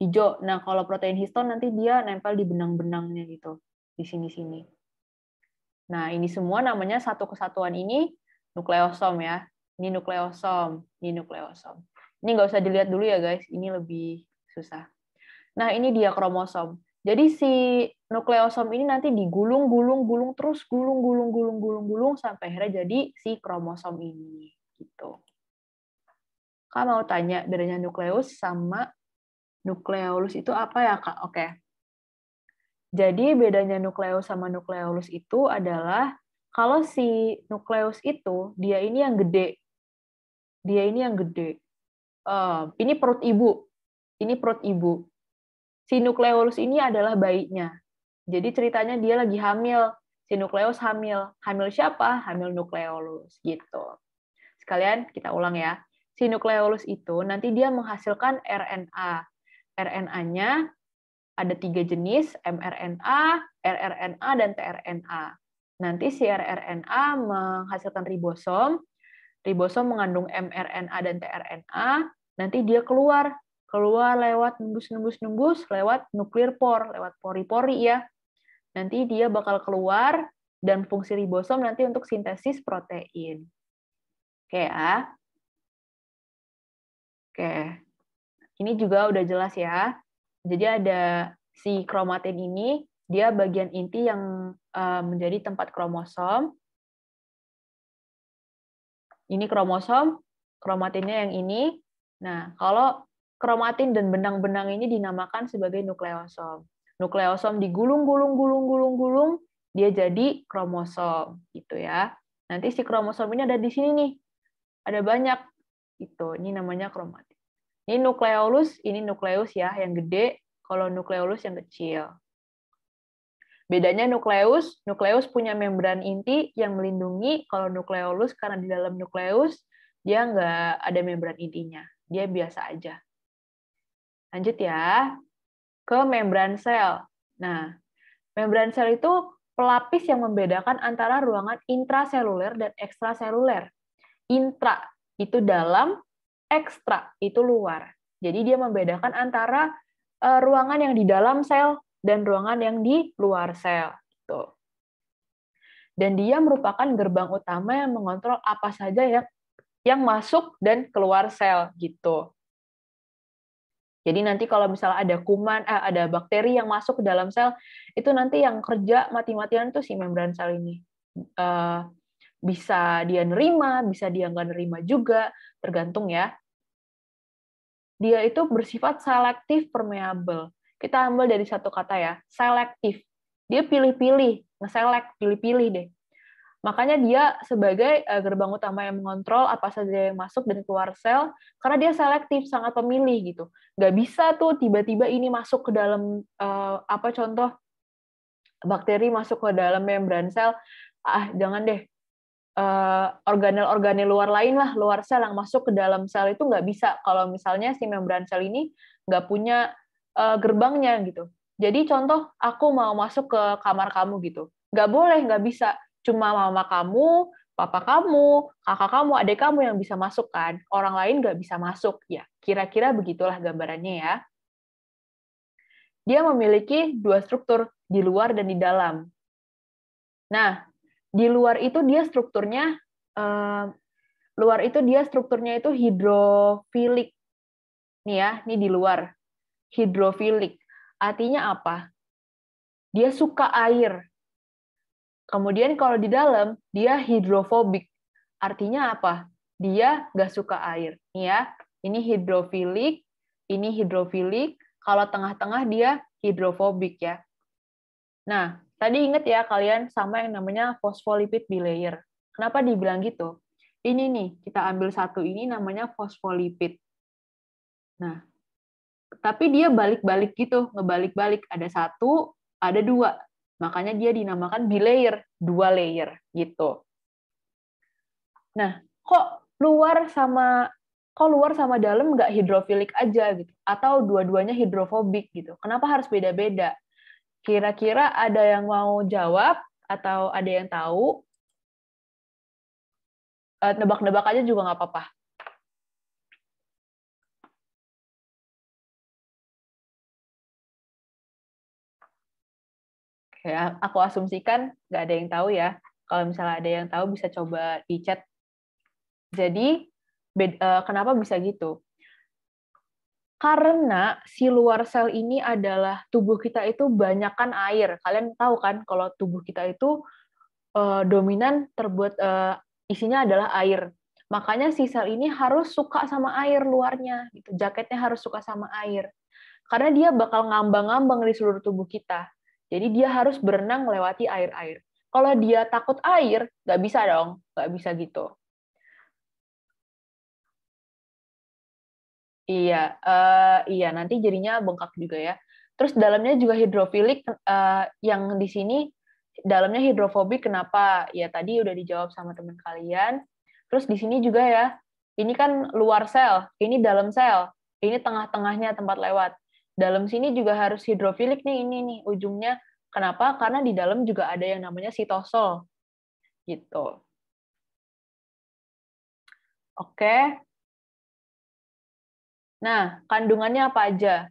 hijau. Nah, kalau protein histon nanti dia nempel di benang-benangnya gitu, di sini-sini. Nah, ini semua namanya satu kesatuan ini nukleosom ya. Ini nukleosom, ini nukleosom. Ini nggak usah dilihat dulu ya guys, ini lebih susah. Nah, ini dia kromosom. Jadi si nukleosom ini nanti digulung-gulung terus gulung sampai akhirnya jadi si kromosom ini gitu. Kak mau tanya bedanya nukleus sama nukleolus itu apa ya, Kak? Oke. Jadi bedanya nukleus sama nukleolus itu adalah kalau si nukleus itu dia ini yang gede. Dia ini yang gede. Ini perut ibu. Ini perut ibu. Si nukleolus ini adalah bayinya. Jadi ceritanya dia lagi hamil. Si nukleus hamil. Hamil siapa? Hamil nukleolus gitu. Sekalian kita ulang ya. Si nukleolus itu nanti dia menghasilkan RNA. RNA-nya ada 3 jenis, mRNA, rRNA, dan tRNA. Nanti si rRNA menghasilkan ribosom, ribosom mengandung mRNA dan tRNA, nanti dia keluar lewat nembus lewat nuklir por, lewat pori-pori ya. Nanti dia bakal keluar dan fungsi ribosom nanti untuk sintesis protein. Oke ya. Oke. Ini juga udah jelas ya. Jadi ada si kromatin ini, dia bagian inti yang menjadi tempat kromosom. Ini kromosom, kromatinnya yang ini. Nah, kalau kromatin dan benang-benang ini dinamakan sebagai nukleosom. Nukleosom digulung-gulung, dia jadi kromosom, gitu ya. Nanti si kromosom ini ada di sini nih, ada banyak, gitu. Ini namanya kromatin. Ini nukleolus, ini nukleus ya, yang gede. Kalau nukleolus yang kecil. Bedanya nukleus punya membran inti yang melindungi. Kalau nukleolus, karena di dalam nukleus, dia nggak ada membran intinya. Dia biasa aja. Lanjut ya, ke membran sel. Nah, membran sel itu pelapis yang membedakan antara ruangan intraseluler dan ekstraseluler. Intra itu dalam, ekstra itu luar. Jadi dia membedakan antara ruangan yang di dalam sel dan ruangan yang di luar sel. Gitu. Dan dia merupakan gerbang utama yang mengontrol apa saja yang masuk dan keluar sel. Gitu. Jadi nanti kalau misalnya ada kuman, ada bakteri yang masuk ke dalam sel, itu nanti yang kerja mati-matian itu si membran sel ini. Bisa dia nerima, bisa dia nggak nerima juga, tergantung ya. Dia itu bersifat selektif permeable. Kita ambil dari satu kata ya, selektif. Dia pilih-pilih, nge-select, pilih-pilih deh. Makanya dia sebagai gerbang utama yang mengontrol apa saja yang masuk dan keluar sel, karena dia selektif, sangat pemilih gitu. Nggak bisa tuh tiba-tiba ini masuk ke dalam, contoh, bakteri masuk ke dalam membran sel, jangan deh, organel-organel luar lain lah, luar sel yang masuk ke dalam sel itu nggak bisa kalau misalnya si membran sel ini nggak punya gerbangnya gitu. Jadi contoh, aku mau masuk ke kamar kamu gitu, nggak boleh, nggak bisa. Cuma mama kamu, papa kamu, kakak kamu, adik kamu yang bisa masuk kan. Orang lain nggak bisa masuk. Ya, kira-kira begitulah gambarannya ya. Dia memiliki dua struktur, di luar dan di dalam. Nah, di luar itu dia strukturnya itu hidrofilik. Nih ya, ini di luar. Hidrofilik. Artinya apa? Dia suka air. Kemudian kalau di dalam, dia hidrofobik. Artinya apa? Dia nggak suka air. Nih ya, ini hidrofilik. Kalau tengah-tengah dia hidrofobik ya. Nah, tadi ingat ya kalian sama yang namanya phospholipid bilayer. Kenapa dibilang gitu? Ini nih, kita ambil satu ini namanya fosfolipid. Nah, tapi dia balik-balik gitu, ngebalik-balik. Ada satu, ada dua. Makanya dia dinamakan bilayer, dua layer gitu. Nah, kok luar sama dalam nggak hidrofilik aja gitu? Atau dua-duanya hidrofobik gitu? Kenapa harus beda-beda? Kira-kira ada yang mau jawab atau ada yang tahu? Nebak-nebak aja juga nggak apa-apa. Ya, aku asumsikan nggak ada yang tahu ya. Kalau misalnya ada yang tahu bisa coba di chat. Jadi, kenapa bisa gitu? Karena si luar sel ini adalah tubuh kita itu banyakkan air. Kalian tahu kan kalau tubuh kita itu dominan terbuat isinya adalah air. Makanya si sel ini harus suka sama air luarnya. Gitu. Jaketnya harus suka sama air. Karena dia bakal ngambang-ngambang di seluruh tubuh kita. Jadi dia harus berenang melewati air-air. Kalau dia takut air, nggak bisa dong, nggak bisa gitu. Iya, nanti jadinya bengkak juga ya. Terus dalamnya juga hidrofilik, yang di sini dalamnya hidrofobik. Kenapa? Ya tadi udah dijawab sama teman kalian. Terus di sini juga ya, ini kan luar sel, ini dalam sel, ini tengah-tengahnya tempat lewat. Dalam sini juga harus hidrofilik nih, ini nih ujungnya. Kenapa? Karena di dalam juga ada yang namanya sitosol. Gitu. Oke. Nah, kandungannya apa aja?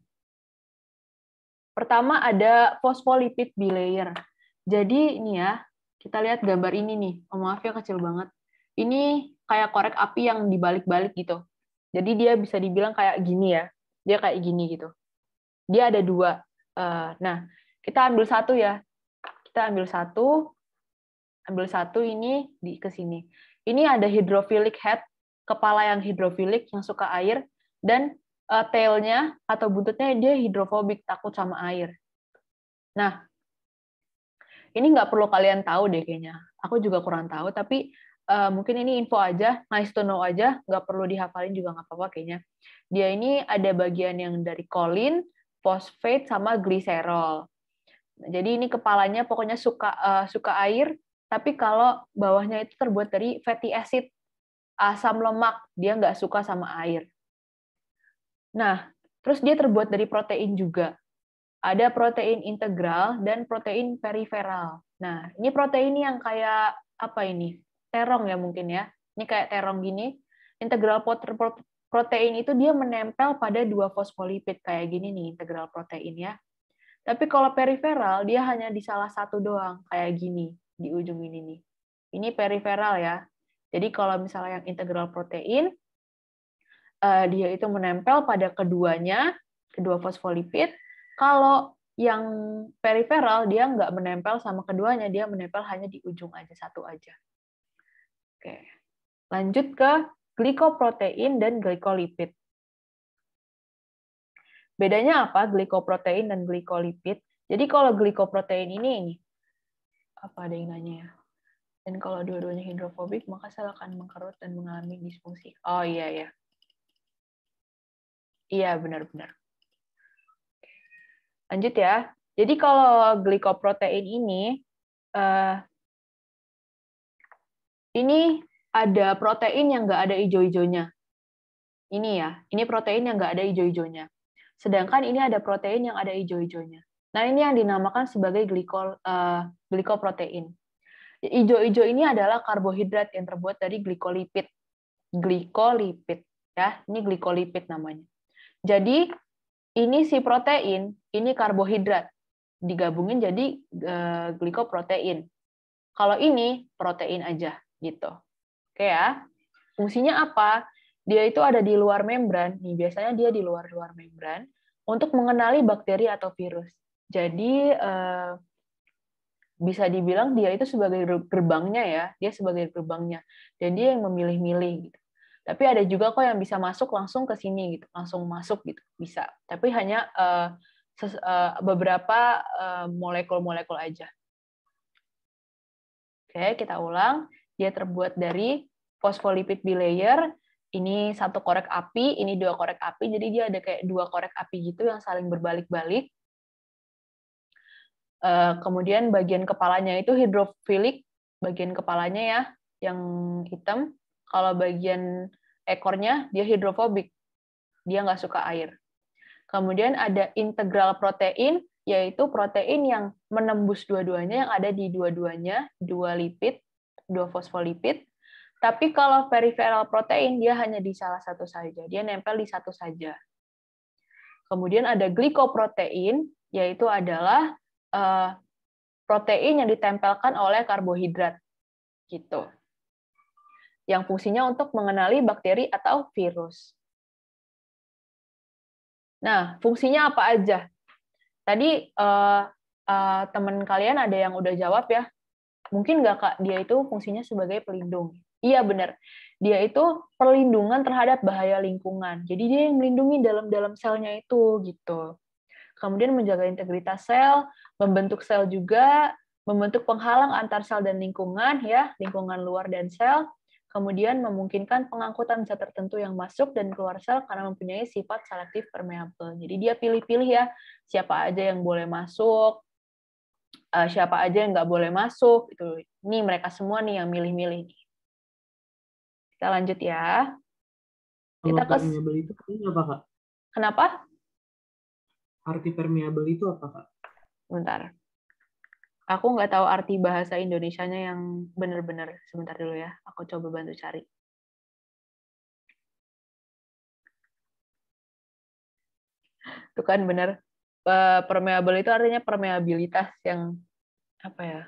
Pertama ada phospholipid bilayer. Jadi ini ya, Kita lihat gambar ini nih. Oh, maaf ya, kecil banget. Ini kayak korek api yang dibalik-balik gitu. Jadi dia bisa dibilang kayak gini ya. Dia kayak gini gitu. Dia ada dua. Nah, kita ambil satu ya. Kita ambil satu ini ke sini. Ini ada hydrophilic head, kepala yang hidrofilik yang suka air, dan tail-nya atau buntutnya dia hidrofobik, takut sama air. Nah, ini nggak perlu kalian tahu deh kayaknya. Aku juga kurang tahu, tapi mungkin ini info aja, nice to know aja, nggak perlu dihafalin juga nggak apa-apa kayaknya. Dia ini ada bagian yang dari kolin, fosfat, sama gliserol. Jadi ini kepalanya pokoknya suka air, tapi kalau bawahnya itu terbuat dari fatty acid, asam lemak, dia nggak suka sama air. Nah, terus dia terbuat dari protein juga. Ada protein integral dan protein periferal. Nah, ini protein yang kayak apa ini? Terong ya mungkin ya. Ini kayak terong gini. Integral protein itu dia menempel pada dua fosfolipid kayak gini nih integral protein ya. Tapi kalau periferal dia hanya di salah satu doang kayak gini di ujung ini nih. Ini periferal ya. Jadi kalau misalnya yang integral protein dia itu menempel pada keduanya, kedua fosfolipid. Kalau yang periferal dia nggak menempel sama keduanya, dia menempel hanya di ujung aja, satu aja. Oke. Lanjut ke glikoprotein dan glikolipid. Bedanya apa glikoprotein dan glikolipid? Jadi kalau glikoprotein ini apa ada yang nanya ya? Dan kalau dua-duanya hidrofobik, maka sel akan mengkerut dan mengalami disfungsi. Oh iya ya. Iya benar-benar. Lanjut ya. Jadi kalau glikoprotein ini ada protein yang nggak ada hijau-hijaunya. Ini ya, ini protein yang nggak ada hijau-hijaunya. Sedangkan ini ada protein yang ada hijau-hijaunya. Nah ini yang dinamakan sebagai glikoprotein. Hijau-hijau ini adalah karbohidrat yang terbuat dari glikolipid. Glikolipid ya, ini glikolipid namanya. Jadi ini si protein, ini karbohidrat digabungin jadi glikoprotein. Kalau ini protein aja gitu. Oke ya. Fungsinya apa? Dia itu ada di luar membran. Nih biasanya dia di luar membran untuk mengenali bakteri atau virus. Jadi bisa dibilang dia itu sebagai gerbangnya ya, dia sebagai gerbangnya. Dan dia yang memilih-milih gitu. Tapi ada juga kok yang bisa masuk langsung ke sini gitu, langsung masuk gitu, bisa. Tapi hanya beberapa molekul-molekul aja. Oke, kita ulang. Dia terbuat dari fosfolipid bilayer. Ini satu korek api, ini dua korek api. Jadi dia ada kayak dua korek api gitu yang saling berbalik-balik. Kemudian bagian kepalanya itu hidrofilik, bagian kepalanya ya, yang hitam. Kalau bagian ekornya dia hidrofobik, dia nggak suka air. Kemudian ada integral protein, yaitu protein yang menembus dua-duanya, yang ada di dua-duanya, dua lipid, dua fosfolipid. Tapi kalau peripheral protein, dia hanya di salah satu saja. Dia nempel di satu saja. Kemudian ada glikoprotein, yaitu adalah protein yang ditempelkan oleh karbohidrat. Gitu. Yang fungsinya untuk mengenali bakteri atau virus. Nah, fungsinya apa aja? Tadi teman kalian ada yang udah jawab ya. Mungkin nggak Kak, dia itu fungsinya sebagai pelindung. Iya benar. Dia itu perlindungan terhadap bahaya lingkungan. Jadi dia yang melindungi dalam selnya itu gitu. Kemudian menjaga integritas sel, membentuk sel juga, membentuk penghalang antar sel dan lingkungan ya, lingkungan luar dan sel. Kemudian memungkinkan pengangkutan zat tertentu yang masuk dan keluar sel karena mempunyai sifat selektif permeable. Jadi dia pilih-pilih ya, siapa aja yang boleh masuk, siapa aja yang nggak boleh masuk. Ini mereka semua nih yang milih-milih. Kita lanjut ya. Kalau permeable itu apa, Kak? Kenapa? Arti permeable itu apa, Kak? Bentar. Aku nggak tahu arti bahasa Indonesianya yang benar-benar. Sebentar dulu ya. Aku coba bantu cari. Itu kan benar. Permeable itu artinya permeabilitas yang apa ya?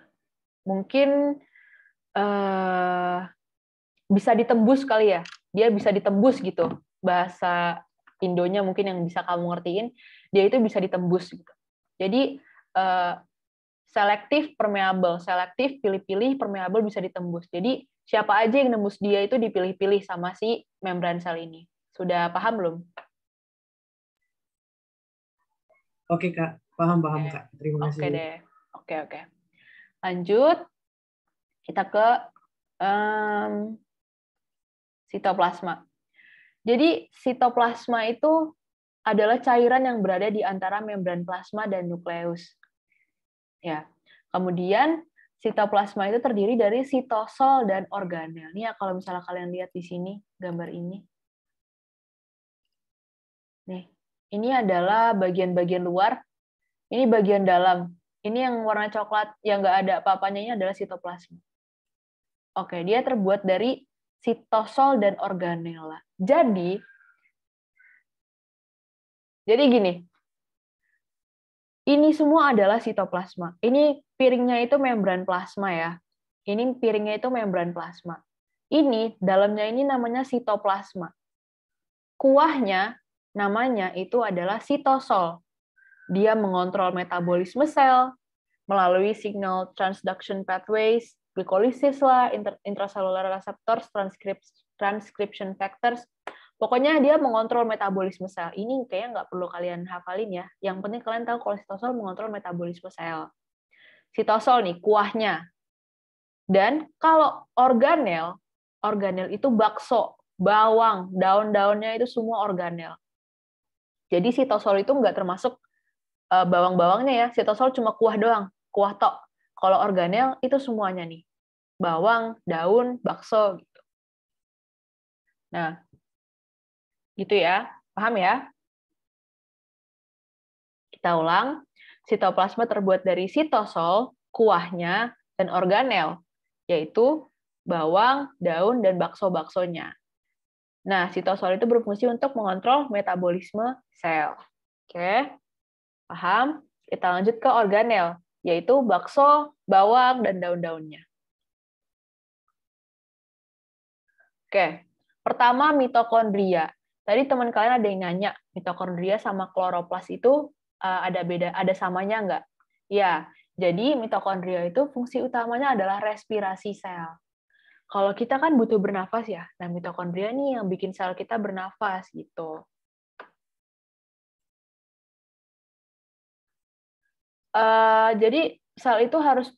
mungkin bisa ditembus kali ya. Dia bisa ditembus gitu. Bahasa Indonya mungkin yang bisa kamu ngertiin, dia itu bisa ditembus gitu. Jadi selektif permeable, selektif pilih-pilih permeable bisa ditembus. Jadi siapa aja yang nembus dia itu dipilih-pilih sama si membran sel ini. Sudah paham belum? Oke, Kak. Paham, Kak. Terima Oke kasih. deh. Oke. Lanjut. Kita ke sitoplasma. Jadi sitoplasma itu adalah cairan yang berada di antara membran plasma dan nukleus. Ya. Kemudian sitoplasma itu terdiri dari sitosol dan organel. Ini ya kalau misalnya kalian lihat di sini gambar ini. Nih, ini adalah bagian-bagian luar. Ini bagian dalam. Ini yang warna coklat yang nggak ada apa-apanya ini adalah sitoplasma. Oke, dia terbuat dari sitosol dan organela. Jadi gini, ini semua adalah sitoplasma. Ini piringnya itu membran plasma ya. Ini piringnya itu membran plasma. Ini dalamnya ini namanya sitoplasma. Kuahnya namanya itu adalah sitosol. Dia mengontrol metabolisme sel melalui signal transduction pathways, glycolysis lah, intracellular receptors, transcription factors. Pokoknya dia mengontrol metabolisme sel. Ini kayaknya nggak perlu kalian hafalin ya. Yang penting kalian tahu kalau sitosol mengontrol metabolisme sel. Sitosol nih, kuahnya. Dan kalau organel itu bakso, bawang, daun-daunnya itu semua organel. Jadi sitosol itu nggak termasuk bawang-bawangnya ya. Sitosol cuma kuah doang, kuah tok. Kalau organel itu semuanya nih. Bawang, daun, bakso gitu. Nah, gitu ya. Paham ya? Kita ulang. Sitoplasma terbuat dari sitosol, kuahnya, dan organel, yaitu bawang, daun, dan bakso-baksonya. Nah, sitosol itu berfungsi untuk mengontrol metabolisme sel. Oke, paham? Kita lanjut ke organel, yaitu bakso, bawang, dan daun-daunnya. Oke, pertama mitokondria. Tadi teman kalian ada yang nanya, mitokondria sama kloroplas itu ada samanya nggak? Ya, jadi mitokondria itu fungsi utamanya adalah respirasi sel. Kalau kita kan butuh bernafas ya, nah mitokondria nih yang bikin sel kita bernafas gitu. Jadi sel itu harus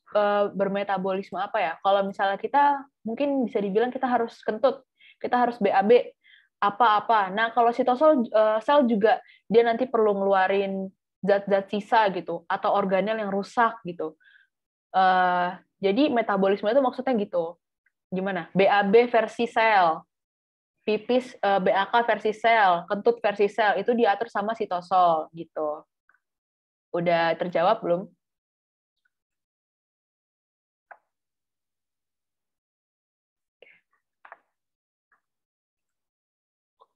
bermetabolisme apa ya? Kalau misalnya kita mungkin bisa dibilang kita harus kentut, kita harus BAB apa-apa. Nah kalau sitosol sel juga dia nanti perlu ngeluarin zat-zat sisa gitu atau organel yang rusak gitu. Jadi metabolisme itu maksudnya gitu. Gimana? BAB versi sel, pipis BAK versi sel, kentut versi sel itu diatur sama sitosol gitu. Udah terjawab belum?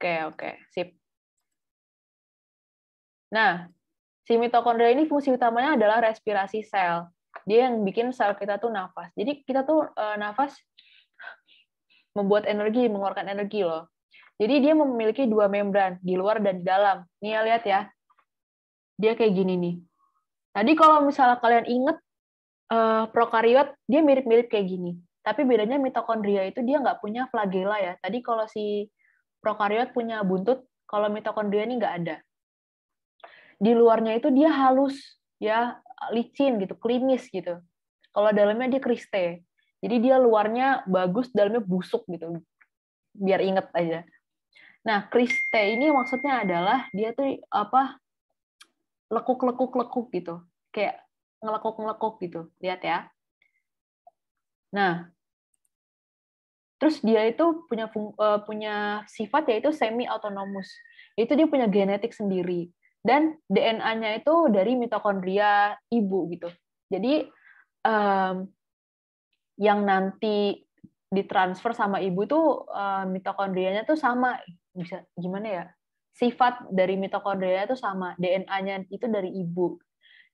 Oke, sip. Nah, si mitokondria ini fungsi utamanya adalah respirasi sel. Dia yang bikin sel kita tuh nafas. Jadi kita tuh nafas membuat energi, mengeluarkan energi loh. Jadi dia memiliki dua membran, di luar dan di dalam. Nih ya, lihat ya. Dia kayak gini nih. Tadi kalau misalnya kalian inget, prokariot, dia mirip-mirip kayak gini. Tapi bedanya mitokondria itu dia nggak punya flagela ya. Tadi kalau si prokariot punya buntut, kalau mitokondria ini nggak ada. Di luarnya itu dia halus, ya licin gitu, klimis gitu. Kalau dalamnya dia kriste. Jadi dia luarnya bagus, dalamnya busuk gitu. Biar inget aja. Nah, kriste ini maksudnya adalah dia tuh apa? Lekuk-lekuk-lekuk gitu. Kayak ngelekuk-ngelekuk gitu. Lihat ya. Nah, terus dia itu punya sifat yaitu semi autonomous. Itu dia punya genetik sendiri dan DNA-nya itu dari mitokondria ibu gitu. Jadi yang nanti ditransfer sama ibu tuh mitokondrianya tuh sama, bisa gimana ya? Sifat dari mitokondria itu sama, DNA-nya itu dari ibu.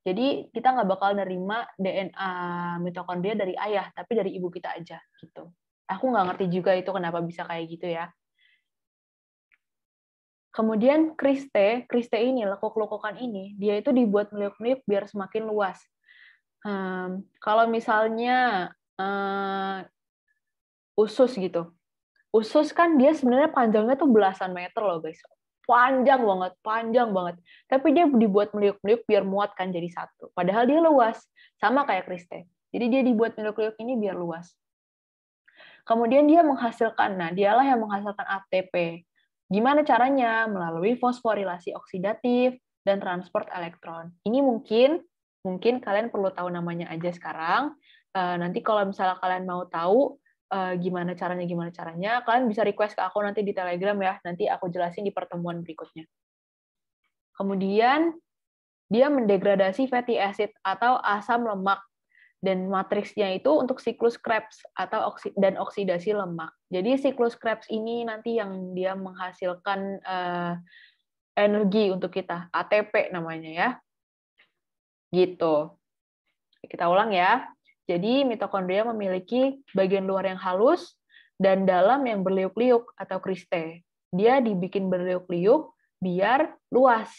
Jadi kita nggak bakal nerima DNA mitokondria dari ayah, tapi dari ibu kita aja gitu. Aku nggak ngerti juga itu kenapa bisa kayak gitu ya. Kemudian kriste ini, lekuk-lekukan ini, dia itu dibuat meliuk-meliuk biar semakin luas. Kalau misalnya usus gitu, usus kan dia sebenarnya panjangnya tuh belasan meter loh guys, panjang banget. Tapi dia dibuat meliuk-meliuk biar muat kan jadi satu. Padahal dia luas, sama kayak kriste. Jadi dia dibuat meliuk-meliuk ini biar luas. Kemudian dia menghasilkan, nah dialah yang menghasilkan ATP. Gimana caranya? Melalui fosforilasi oksidatif dan transport elektron. Ini mungkin kalian perlu tahu namanya aja sekarang. Nanti kalau misalnya kalian mau tahu gimana caranya, kalian bisa request ke aku nanti di Telegram ya. Nanti aku jelasin di pertemuan berikutnya. Kemudian dia mendegradasi fatty acid atau asam lemak. Dan matriksnya itu untuk siklus Krebs atau dan oksidasi lemak. Jadi siklus Krebs ini nanti yang dia menghasilkan energi untuk kita, ATP namanya ya. Gitu. Kita ulang ya. Jadi mitokondria memiliki bagian luar yang halus dan dalam yang berliuk-liuk atau kriste. Dia dibikin berliuk-liuk biar luas.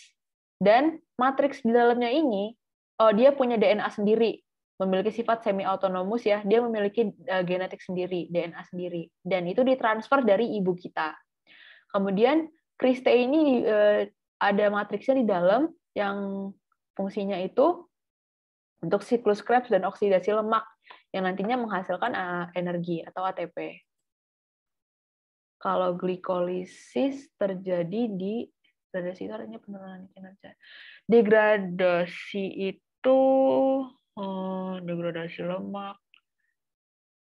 Dan matriks di dalamnya ini, dia punya DNA sendiri, memiliki sifat semi-autonomus ya, dia memiliki genetik sendiri, DNA sendiri, dan itu ditransfer dari ibu kita. Kemudian kriste ini ada matriksnya di dalam yang fungsinya itu untuk siklus Krebs dan oksidasi lemak yang nantinya menghasilkan energi atau ATP. Kalau glikolisis terjadi di degradasi itu artinya penurunan kinerja. Degradasi itu degradasi lemak.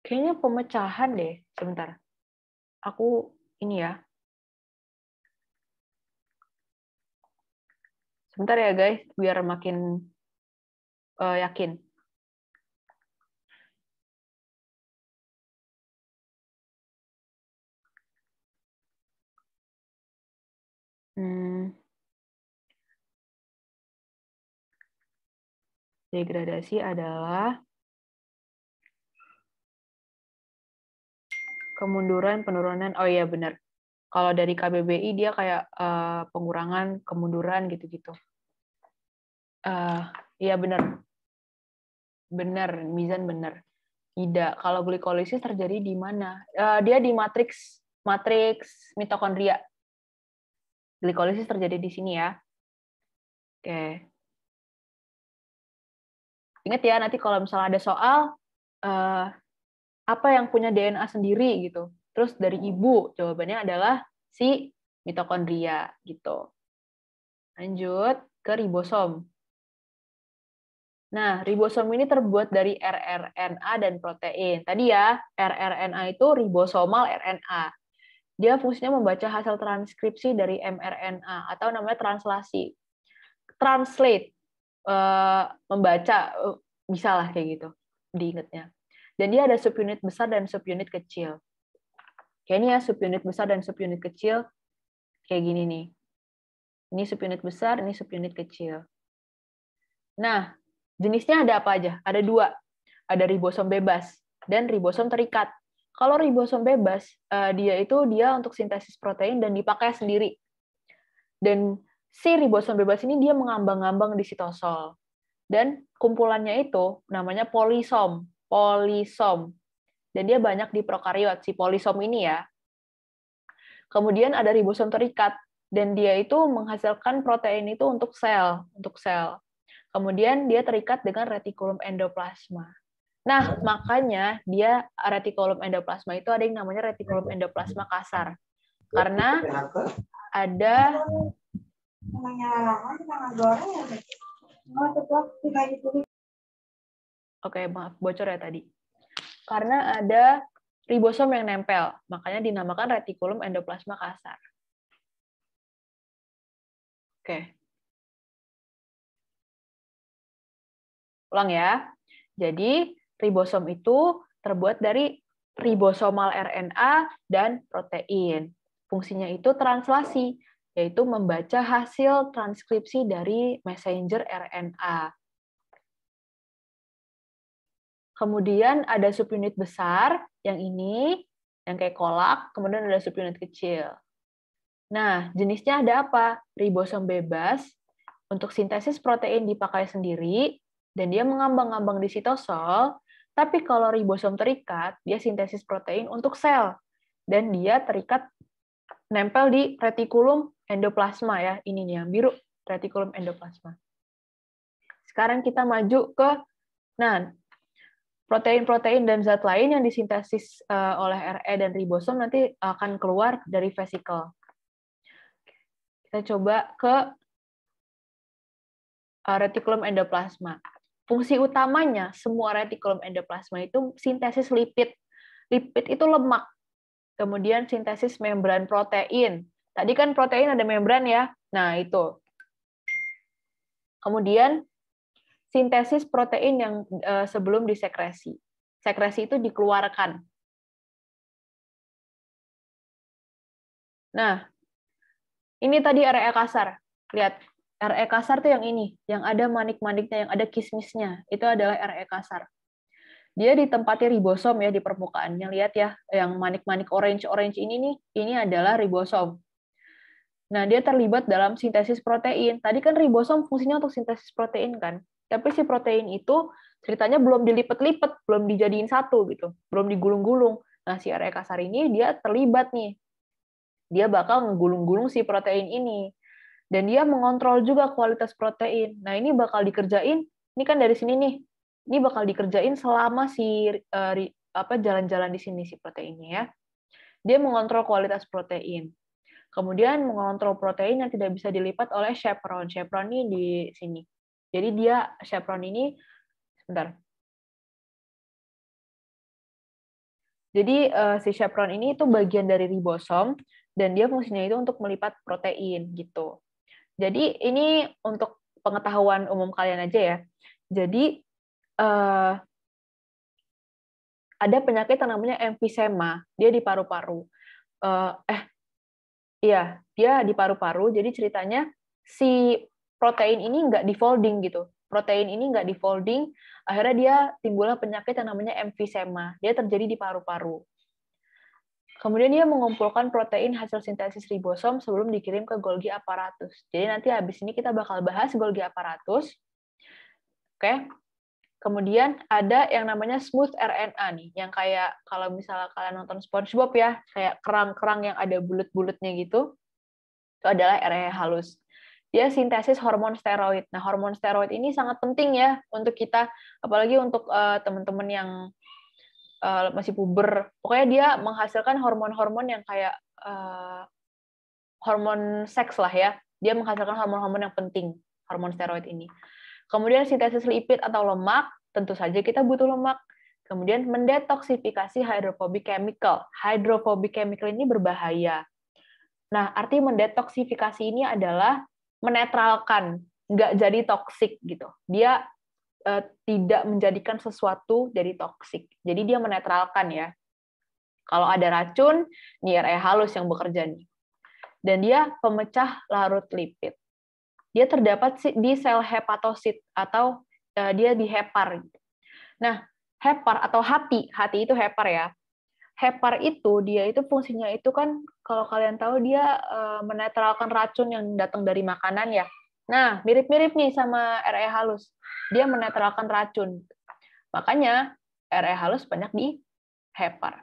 Kayaknya pemecahan deh. Sebentar. Aku ini ya. Sebentar ya guys, biar makin yakin. Degradasi adalah kemunduran, penurunan. Oh iya benar. Kalau dari KBBI dia kayak pengurangan, kemunduran gitu-gitu. Iya benar. Benar, Mizan benar. Tidak. Kalau glikolisis terjadi di mana? Dia di matriks mitokondria. Glikolisis terjadi di sini ya. Oke. Ingat ya, nanti kalau misalnya ada soal, apa yang punya DNA sendiri gitu. Terus dari ibu, jawabannya adalah si mitokondria gitu. Lanjut ke ribosom. Nah, ribosom ini terbuat dari rRNA dan protein. Tadi ya, rRNA itu ribosomal RNA. Dia fungsinya membaca hasil transkripsi dari mRNA atau namanya translasi. Translate, membaca, bisa lah kayak gitu, diingatnya. Dan dia ada subunit besar dan subunit kecil. Kayak ini ya, subunit besar dan subunit kecil, kayak gini nih. Ini subunit besar, ini subunit kecil. Nah, jenisnya ada apa aja? Ada 2. Ada ribosom bebas dan ribosom terikat. Kalau ribosom bebas, dia untuk sintesis protein dan dipakai sendiri. Dan si ribosom bebas ini dia mengambang-ambang di sitosol. Dan kumpulannya itu namanya polisom. Polisom. Dan dia banyak di prokariot, si polisom ini ya. Kemudian ada ribosom terikat. Dan dia itu menghasilkan protein itu untuk sel. Kemudian dia terikat dengan retikulum endoplasma. Nah, makanya dia retikulum endoplasma itu ada yang namanya retikulum endoplasma kasar. Karena ada Oke, maaf bocor ya tadi. Karena ada ribosom yang nempel, makanya dinamakan retikulum endoplasma kasar. Oke. Ulang ya. Jadi, ribosom itu terbuat dari ribosomal RNA dan protein. Fungsinya itu translasi, yaitu membaca hasil transkripsi dari messenger RNA. Kemudian ada subunit besar, yang ini, yang kayak kolak, kemudian ada subunit kecil. Nah, jenisnya ada apa? Ribosom bebas, untuk sintesis protein dipakai sendiri, dan dia mengambang-ambang di sitosol, tapi kalau ribosom terikat, dia sintesis protein untuk sel, dan dia terikat nempel di retikulum endoplasma ya, ininya yang biru, retikulum endoplasma. Sekarang kita maju ke, nah, protein-protein dan zat lain yang disintesis oleh RE dan ribosom nanti akan keluar dari vesikel. Kita coba ke retikulum endoplasma. Fungsi utamanya semua retikulum endoplasma itu sintesis lipid. Lipid itu lemak. Kemudian sintesis membran protein. Tadi kan protein ada membran ya. Nah, itu. Kemudian sintesis protein yang sebelum disekresi. Sekresi itu dikeluarkan. Nah, ini tadi RE kasar. Lihat, RE kasar tuh yang ini, yang ada manik-maniknya, yang ada kismisnya. Itu adalah RE kasar. Dia ditempati ribosom ya di permukaannya. Lihat ya, yang manik-manik orange-orange ini nih, ini adalah ribosom. Nah, dia terlibat dalam sintesis protein. Tadi kan ribosom fungsinya untuk sintesis protein kan. Tapi si protein itu ceritanya belum dilipet-lipet, belum dijadiin satu gitu, belum digulung-gulung. Nah, si RE kasar ini dia terlibat nih. Dia bakal ngegulung-gulung si protein ini. Dan dia mengontrol juga kualitas protein. Nah, ini bakal dikerjain, ini kan dari sini nih. Ini bakal dikerjain selama si jalan-jalan di sini si proteinnya ya. Dia mengontrol kualitas protein. Kemudian mengontrol protein yang tidak bisa dilipat oleh chaperone. Chaperone ini di sini. Jadi dia chaperone ini sebentar. Jadi si chaperone ini itu bagian dari ribosom dan dia fungsinya itu untuk melipat protein gitu. Jadi ini untuk pengetahuan umum kalian aja ya. Jadi ada penyakit yang namanya emfisema, dia di paru-paru. Iya, dia di paru-paru. Jadi ceritanya si protein ini nggak di-folding gitu. Protein ini nggak di-folding, akhirnya dia timbullah penyakit yang namanya emfisema. Dia terjadi di paru-paru. Kemudian dia mengumpulkan protein hasil sintesis ribosom sebelum dikirim ke Golgi apparatus. Jadi nanti habis ini kita bakal bahas Golgi apparatus. Oke. Kemudian ada yang namanya smooth RNA nih, yang kayak kalau misalnya kalian nonton SpongeBob ya, kayak kerang-kerang yang ada bulut-bulutnya gitu, itu adalah RNA halus. Dia sintesis hormon steroid. Nah, hormon steroid ini sangat penting ya untuk kita, apalagi untuk teman-teman yang masih puber. Pokoknya dia menghasilkan hormon-hormon yang kayak hormon seks lah ya. Dia menghasilkan hormon-hormon yang penting, hormon steroid ini. Kemudian sintesis lipid atau lemak, tentu saja kita butuh lemak. Kemudian mendetoksifikasi hydrophobic chemical. Hydrophobic chemical ini berbahaya. Nah, arti mendetoksifikasi ini adalah menetralkan, nggak jadi toksik gitu. Dia tidak menjadikan sesuatu jadi toksik. Jadi dia menetralkan ya. Kalau ada racun, ini RNA halus yang bekerja nih. Dan dia pemecah larut lipid. Dia terdapat di sel hepatosit atau dia di hepar. Nah, hepar atau hati itu hepar ya. Hepar itu dia itu fungsinya itu kan kalau kalian tahu dia menetralkan racun yang datang dari makanan ya. Nah, mirip-mirip nih sama RNA halus. Dia menetralkan racun. Makanya RNA halus banyak di hepar.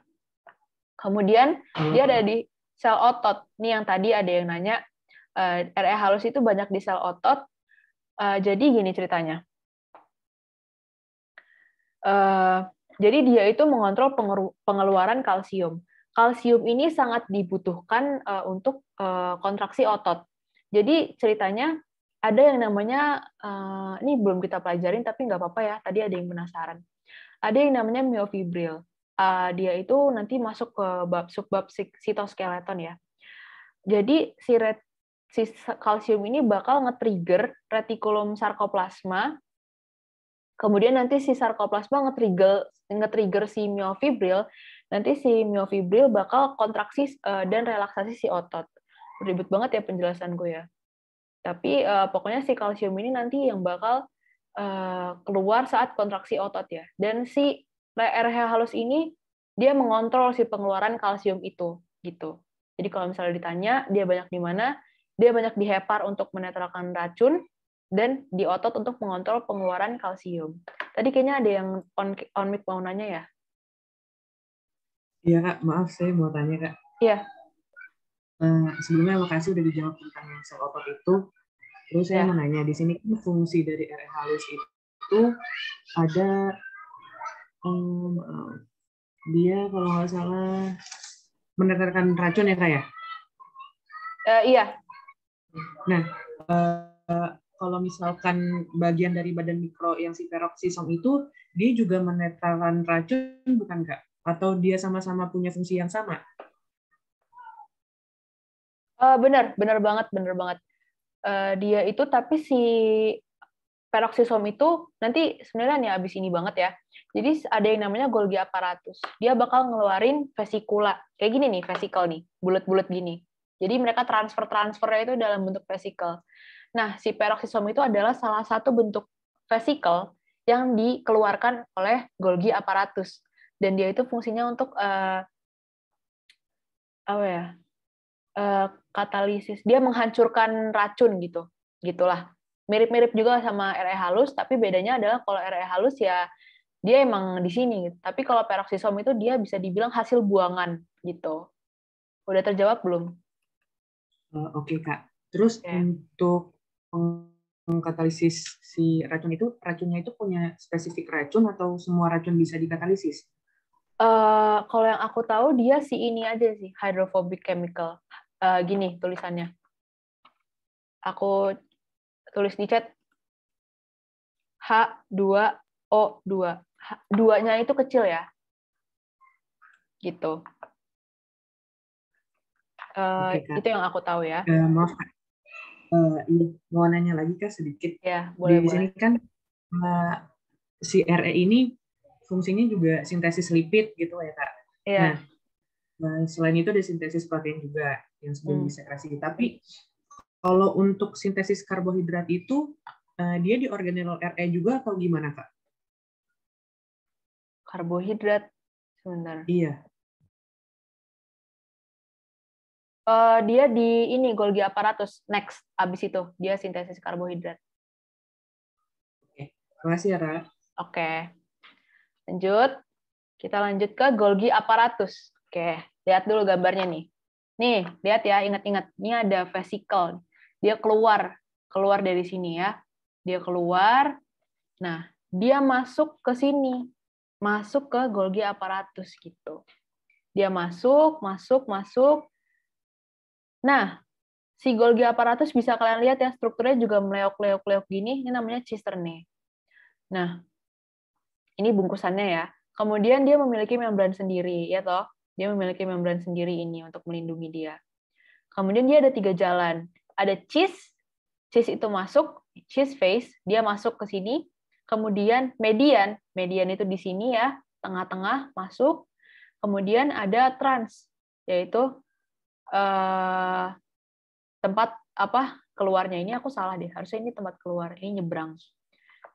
Kemudian dia ada di sel otot. Nih yang tadi ada yang nanya RNA halus itu banyak di sel otot. Jadi gini ceritanya. Jadi dia itu mengontrol pengeluaran kalsium. Kalsium ini sangat dibutuhkan untuk kontraksi otot. Jadi ceritanya ada yang namanya, ini belum kita pelajarin tapi nggak apa-apa ya, tadi ada yang penasaran. Ada yang namanya myofibril. Dia itu nanti masuk ke subbab sitoskeleton ya. Jadi si kalsium ini bakal nge-trigger retikulum sarkoplasma. Kemudian nanti si sarkoplasma nge-trigger si myofibril. Nanti si myofibril bakal kontraksi dan relaksasi si otot. Ribet banget ya penjelasan gue ya. Tapi pokoknya si kalsium ini nanti yang bakal keluar saat kontraksi otot ya. Dan si RH halus ini dia mengontrol si pengeluaran kalsium itu gitu. Jadi kalau misalnya ditanya dia banyak di mana, dia banyak di hepar untuk menetralkan racun dan di otot untuk mengontrol pengeluaran kalsium. Tadi kayaknya ada yang on mic mau nanya ya? Iya Kak, maaf saya mau tanya Kak. Iya. Sebelumnya makasih udah dijawab tentang yang sel otot itu. Terus saya mau nanya, di sini kan fungsi dari RH halus itu ada dia kalau nggak salah menetralkan racun ya Kak ya? Iya. Nah, kalau misalkan bagian dari badan mikro yang si peroksisom itu, dia juga menetralkan racun bukan Kak? Atau dia sama-sama punya fungsi yang sama? Benar banget, benar banget. Dia itu, tapi si peroksisom itu nanti sebenarnya nih abis ini banget ya. Jadi ada yang namanya Golgi apparatus. Dia bakal ngeluarin vesikula. Kayak gini nih, vesikel nih, bulat-bulat gini. Jadi mereka transfernya itu dalam bentuk vesikel. Nah, si peroksisom itu adalah salah satu bentuk vesikel yang dikeluarkan oleh Golgi apparatus. Dan dia itu fungsinya untuk apa ya? Katalisis. Dia menghancurkan racun gitu. Gitulah. Mirip-mirip juga sama RE halus, tapi bedanya adalah kalau RE halus ya dia emang di sini. Tapi kalau peroksisom itu dia bisa dibilang hasil buangan gitu. Udah terjawab belum? Oke Kak. Terus untuk katalisis si racun itu, racunnya itu punya spesifik racun atau semua racun bisa dikatalisis? Kalau yang aku tahu dia si ini aja sih, hydrophobic chemical. Gini tulisannya. Aku tulis di chat H2O2. Duanya itu kecil ya. Gitu. Oke, Kak. Itu yang aku tahu ya. Maaf Kak. Ini mau nanya lagi Kak sedikit. Ya, Di boleh. sini kan si RE ini fungsinya juga sintesis lipid gitu ya Kak. Iya. Nah, selain itu ada sintesis protein juga yang sebelum disekresi. Tapi kalau untuk sintesis karbohidrat itu dia di organel RE juga atau gimana Kak? Karbohidrat, sebentar. Iya. Dia di ini Golgi apparatus next, abis itu dia sintesis karbohidrat. Oke, makasih ya Ra. Oke, lanjut. Kita lanjut ke Golgi apparatus. Oke, lihat dulu gambarnya nih. Nih, lihat ya, ingat-ingat. Ini ada vesicle. Dia keluar dari sini ya. Dia keluar. Nah, dia masuk ke sini. Masuk ke Golgi apparatus gitu. Dia masuk. Nah, si Golgi apparatus bisa kalian lihat ya, strukturnya juga meleok-leok gini. Ini namanya cisterne. Nah, ini bungkusannya ya. Kemudian dia memiliki membran sendiri, ya toh? Dia memiliki membran sendiri ini untuk melindungi dia. Kemudian dia ada 3 jalan. Ada cheese itu masuk, cheese phase, dia masuk ke sini. Kemudian median itu di sini ya, tengah-tengah masuk. Kemudian ada trans, yaitu tempat keluarnya. Ini aku salah deh, harusnya ini tempat keluar, ini nyebrang.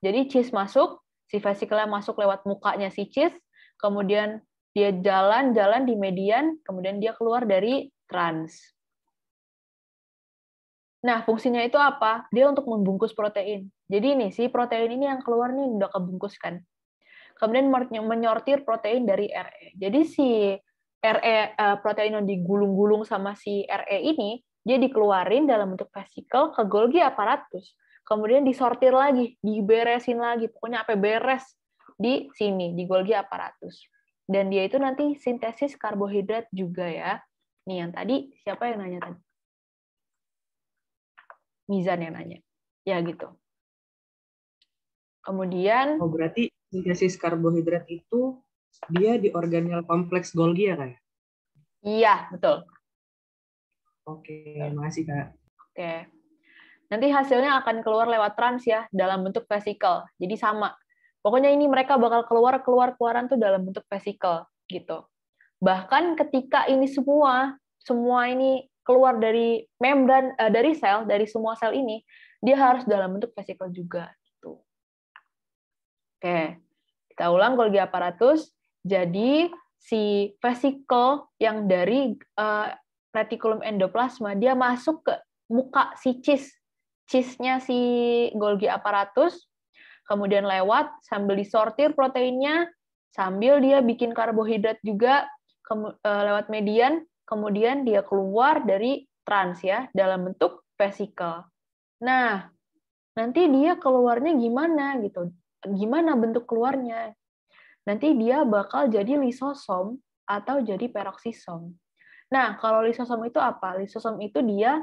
Jadi cheese masuk, si vesikelnya masuk lewat mukanya si cheese, kemudian dia jalan di median, kemudian dia keluar dari trans. Nah, fungsinya itu apa? Dia untuk membungkus protein. Jadi nih, si protein ini yang keluar nih udah kebungkuskan. Kemudian menyortir protein dari RE. Jadi si RE protein yang digulung-gulung sama si RE ini, dia dikeluarin dalam bentuk vesikel ke Golgi apparatus. Kemudian disortir lagi, diberesin lagi, pokoknya apa beres di sini, di Golgi apparatus. Dan dia itu nanti sintesis karbohidrat juga ya. Nih yang tadi, siapa yang nanya tadi? Mizan yang nanya. Ya gitu. Kemudian berarti sintesis karbohidrat itu dia di organel kompleks Golgi ya Kak? Iya, betul. Oke, makasih Kak. Oke. Nanti hasilnya akan keluar lewat trans ya, dalam bentuk vesikel. Jadi sama. Pokoknya ini mereka bakal keluaran tuh dalam bentuk vesikel gitu. Bahkan ketika ini semua ini keluar dari membran dari sel, dari semua sel ini, dia harus dalam bentuk vesikel juga gitu. Oke. Kita ulang, Golgi apparatus. Jadi si vesikel yang dari retikulum endoplasma dia masuk ke muka si cheese-nya si Golgi apparatus, kemudian lewat sambil disortir proteinnya, sambil dia bikin karbohidrat juga lewat median, kemudian dia keluar dari trans ya dalam bentuk vesikel. Nah, nanti dia keluarnya gimana gitu? Gimana bentuk keluarnya? Nanti dia bakal jadi lisosom atau jadi peroksisom. Nah, kalau lisosom itu apa? Lisosom itu dia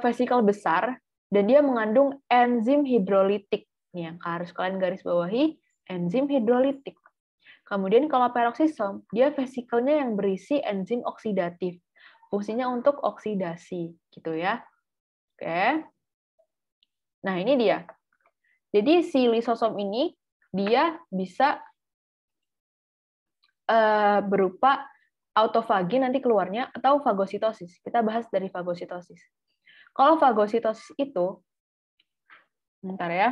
vesikel besar dan dia mengandung enzim hidrolitik. Nih yang harus kalian garis bawahi, enzim hidrolitik. Kemudian kalau peroksisom, dia vesikelnya yang berisi enzim oksidatif. Fungsinya untuk oksidasi, gitu ya. Oke. Nah, ini dia. Jadi si lisosom ini dia bisa berupa autofagi nanti keluarnya atau fagositosis. Kita bahas dari fagositosis. Kalau fagositosis itu, bentar ya.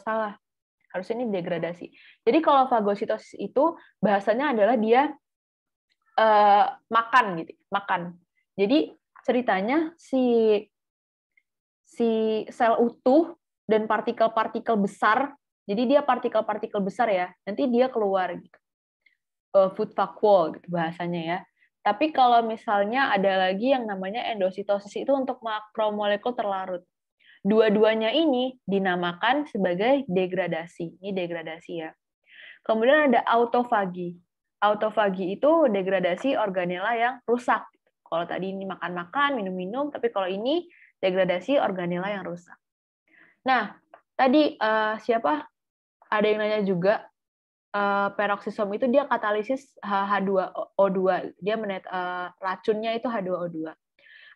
Salah. Harusnya ini degradasi. Jadi kalau fagositosis itu bahasanya adalah dia makan gitu, makan. Jadi ceritanya si sel utuh dan partikel-partikel besar, jadi dia partikel-partikel besar ya, nanti dia keluar gitu. Food vacuole gitu bahasanya ya. Tapi kalau misalnya ada lagi yang namanya endositosis itu untuk makromolekul terlarut. Dua-duanya ini dinamakan sebagai degradasi. Ini degradasi ya. Kemudian ada autofagi. Autofagi itu degradasi organela yang rusak. Kalau tadi ini makan-makan, minum-minum, tapi kalau ini degradasi organela yang rusak. Nah, tadi siapa? Ada yang nanya juga, peroksisom itu dia katalisis H2O2. Dia racunnya itu H2O2.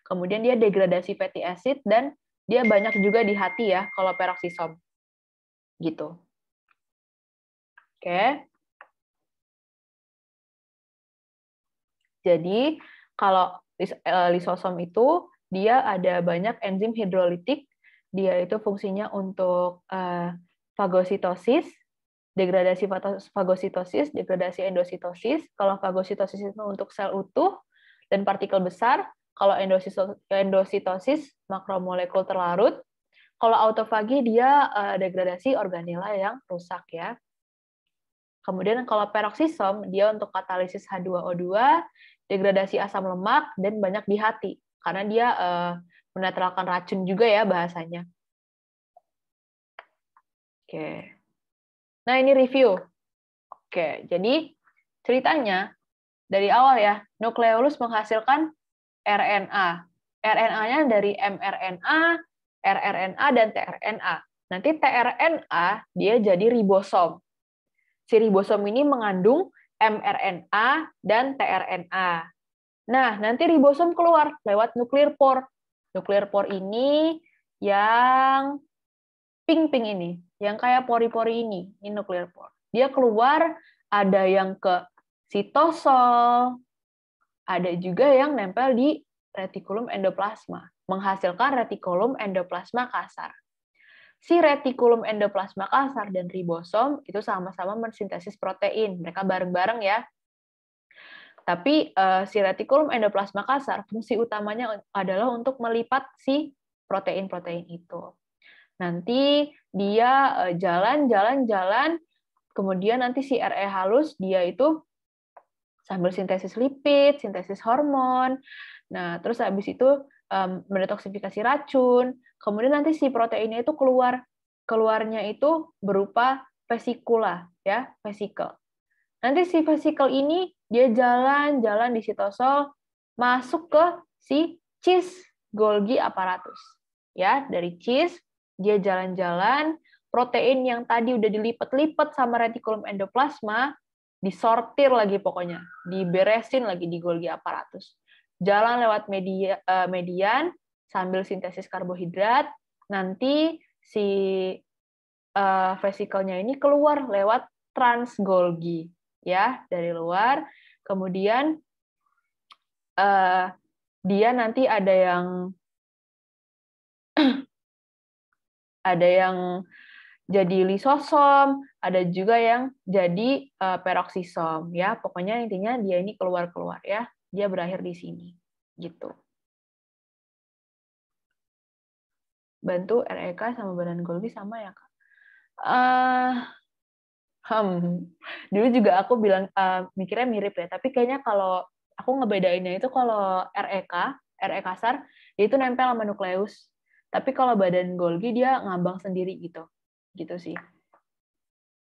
Kemudian dia degradasi fatty acid dan dia banyak juga di hati ya kalau peroksisom. Gitu. Oke. Jadi kalau lisosom itu dia ada banyak enzim hidrolitik, dia itu fungsinya untuk fagositosis, degradasi fagositosis, degradasi endositosis. Kalau fagositosis itu untuk sel utuh dan partikel besar, kalau endositosis makromolekul terlarut, kalau autofagi dia degradasi organela yang rusak ya. Kemudian kalau peroksisom dia untuk katalisis H2O2, degradasi asam lemak dan banyak di hati karena dia menetralkan racun juga ya bahasanya. Oke. Nah, ini review. Oke, jadi ceritanya dari awal ya, nukleolus menghasilkan RNA. RNA-nya dari mRNA, rRNA dan tRNA. Nanti tRNA dia jadi ribosom. Si ribosom ini mengandung mRNA dan tRNA. Nah, nanti ribosom keluar lewat nuklir por. Nuklir por ini yang pink-pink ini, yang kayak pori-pori ini nuklir por. Dia keluar, ada yang ke sitosol, ada juga yang nempel di retikulum endoplasma, menghasilkan retikulum endoplasma kasar. Si retikulum endoplasma kasar dan ribosom itu sama-sama mensintesis protein. Mereka bareng-bareng ya. Tapi si retikulum endoplasma kasar, fungsi utamanya adalah untuk melipat si protein-protein itu. Nanti dia jalan, kemudian nanti si RE halus, dia itu sambil sintesis lipid, sintesis hormon, nah terus habis itu mendetoksifikasi racun, kemudian nanti si proteinnya itu keluarnya itu berupa vesikula, ya, vesikel. Nanti si vesikel ini dia jalan di sitosol masuk ke si cheese Golgi apparatus. Ya, dari cheese dia jalan-jalan, protein yang tadi udah dilipat-lipat sama retikulum endoplasma disortir lagi pokoknya, diberesin lagi di Golgi apparatus. Jalan lewat median sambil sintesis karbohidrat, nanti si vesikelnya ini keluar lewat trans Golgi ya dari luar, kemudian dia nanti ada yang Ada yang jadi lisosom, ada juga yang jadi peroksisom ya. Pokoknya intinya dia ini keluar-keluar ya. Dia berakhir di sini. Gitu. Bantu REK sama badan Golgi sama ya, Kak? Dulu juga aku bilang mikirnya mirip ya, tapi kayaknya kalau aku ngebedainnya itu kalau RE kasar, dia itu nempel sama nukleus. Tapi kalau badan Golgi dia ngambang sendiri gitu. Gitu sih.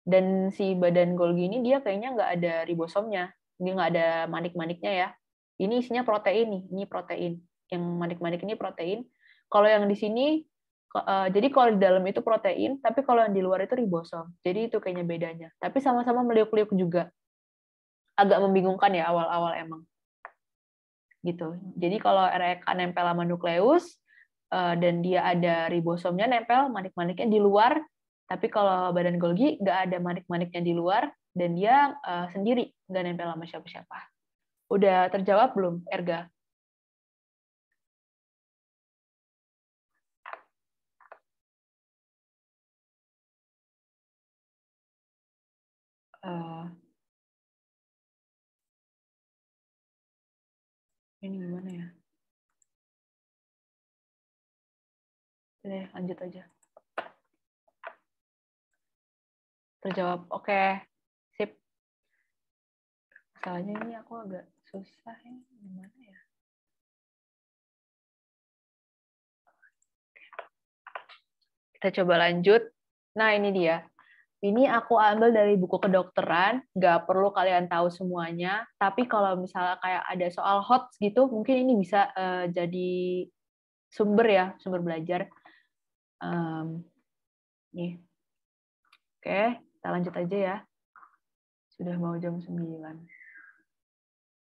Dan si badan Golgi ini dia kayaknya nggak ada ribosomnya, dia nggak ada manik-maniknya ya. Ini isinya protein nih, ini protein. Yang manik-manik ini protein. Kalau yang di sini, jadi kalau di dalam itu protein, tapi kalau yang di luar itu ribosom. Jadi itu kayaknya bedanya. Tapi sama-sama meliuk-liuk juga. Agak membingungkan ya awal-awal emang. Gitu. Jadi kalau REK nempel sama nukleus, dan dia ada ribosomnya nempel, manik-maniknya di luar. Tapi kalau badan Golgi nggak ada manik-maniknya di luar, dan dia sendiri, nggak nempel sama siapa-siapa. Udah terjawab belum, Erga? Ini gimana ya? Lanjut aja. Terjawab. Oke. Sip. Masalahnya ini aku agak susah ya. Gimana ya? Kita coba lanjut. Nah, ini dia. Ini aku ambil dari buku kedokteran, nggak perlu kalian tahu semuanya, tapi kalau misalnya kayak ada soal hot gitu, mungkin ini bisa jadi sumber ya, sumber belajar. Nih. Oke, kita lanjut aja ya. Sudah mau jam 9.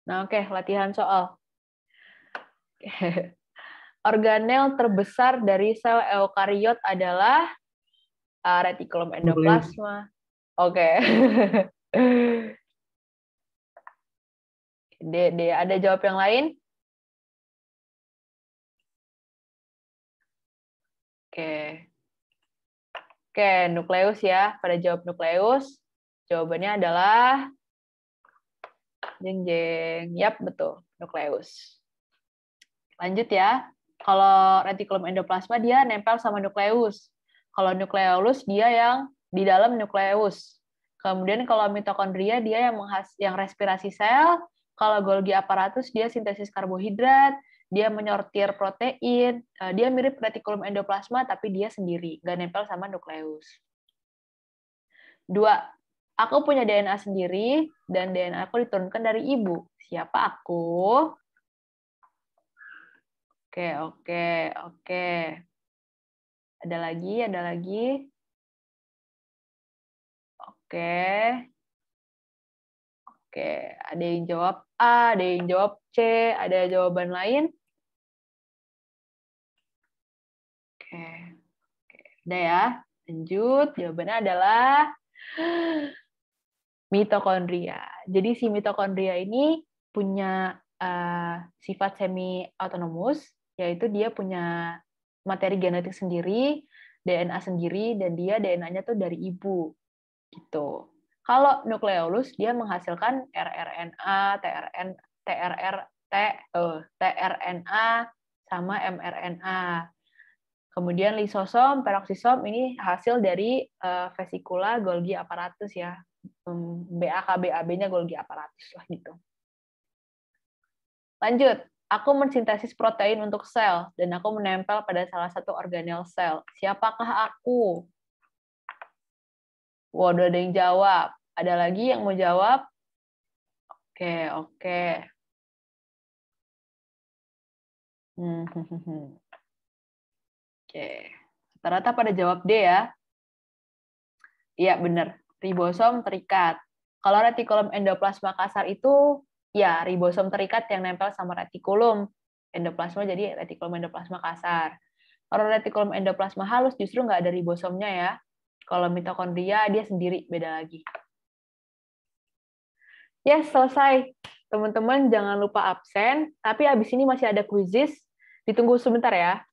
Nah, oke, latihan soal. Organel terbesar dari sel eukariot adalah retikulum endoplasma. Oke. Ada jawab yang lain? Oke. Oke, nukleus ya. Pada jawab nukleus. Jawabannya adalah jeng-jeng. Yap, betul. Nukleus. Lanjut ya. Kalau retikulum endoplasma dia nempel sama nukleus. Kalau nukleolus dia yang di dalam nukleus. Kemudian kalau mitokondria dia yang respirasi sel. Kalau Golgi apparatus dia sintesis karbohidrat, dia menyortir protein. Dia mirip retikulum endoplasma tapi dia sendiri, nggak nempel sama nukleus. 2. Aku punya DNA sendiri dan DNA aku diturunkan dari ibu. Siapa aku? Oke. Ada lagi. Oke, ada yang jawab A, ada yang jawab C, ada jawaban lain? Oke. Udah ya, lanjut. Jawabannya adalah mitokondria. Jadi si mitokondria ini punya sifat semi-autonomus, yaitu dia punya materi genetik sendiri, DNA sendiri, dan dia DNA-nya tuh dari ibu. Gitu. Kalau nukleolus, dia menghasilkan rRNA, tRNA, sama mRNA. Kemudian lisosom, peroksisom ini hasil dari vesikula Golgi apparatus ya. BAK-BAB-nya Golgi apparatus lah gitu. Lanjut, aku mensintesis protein untuk sel dan aku menempel pada salah satu organel sel. Siapakah aku? Wah, udah ada yang jawab. Ada lagi yang mau jawab? Oke. Oke. Rata-rata pada jawab D ya. Iya, benar. Ribosom terikat. Kalau retikulum endoplasma kasar itu, ya ribosom terikat yang nempel sama retikulum endoplasma, jadi retikulum endoplasma kasar. Kalau retikulum endoplasma halus justru nggak ada ribosomnya ya. Kalau mitokondria, dia sendiri, beda lagi. Yes, selesai. Teman-teman jangan lupa absen, tapi abis ini masih ada quizzes. Ditunggu sebentar ya.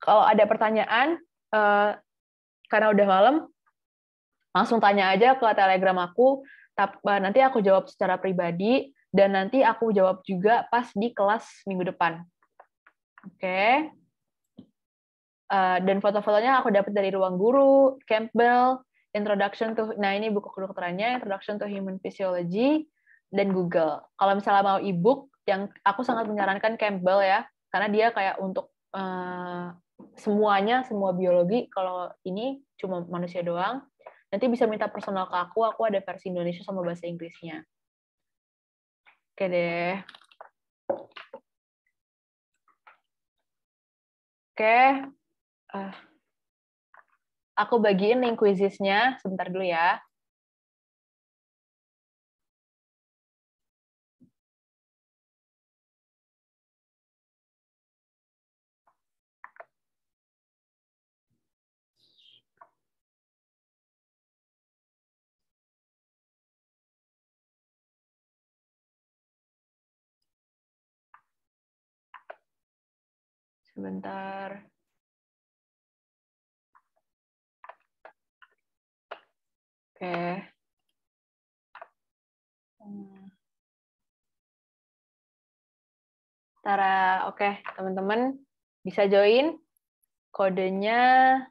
Kalau ada pertanyaan, karena udah malam, langsung tanya aja ke Telegram aku, nanti aku jawab secara pribadi, dan nanti aku jawab juga pas di kelas minggu depan. Oke. Dan foto-fotonya aku dapat dari Ruang Guru, Campbell, nah ini buku kedokterannya, Introduction to Human Physiology, dan Google. Kalau misalnya mau e-book, yang aku sangat menyarankan Campbell ya, karena dia kayak untuk semuanya, semua biologi. Kalau ini cuma manusia doang. Nanti bisa minta personal ke aku ada versi Indonesia sama bahasa Inggrisnya. Oke deh. Oke. Aku bagiin link quizisnya, sebentar dulu ya. Sebentar. Oke. Oke, teman-teman bisa join. Kodenya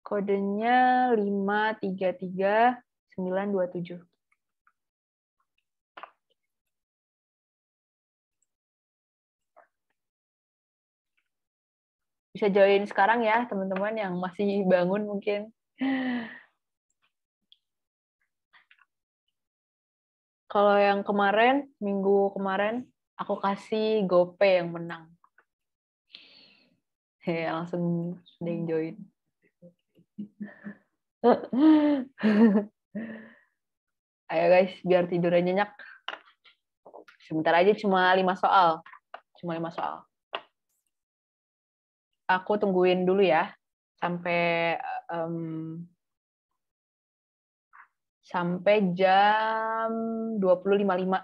533927. Bisa join sekarang ya, teman-teman yang masih bangun mungkin. Kalau yang kemarin, minggu kemarin, aku kasih GoPay yang menang. Langsung ada yang join. Ayo guys, biar tidurnya nyenyak. Sebentar aja, cuma 5 soal. Aku tungguin dulu ya, sampai jam 20.55.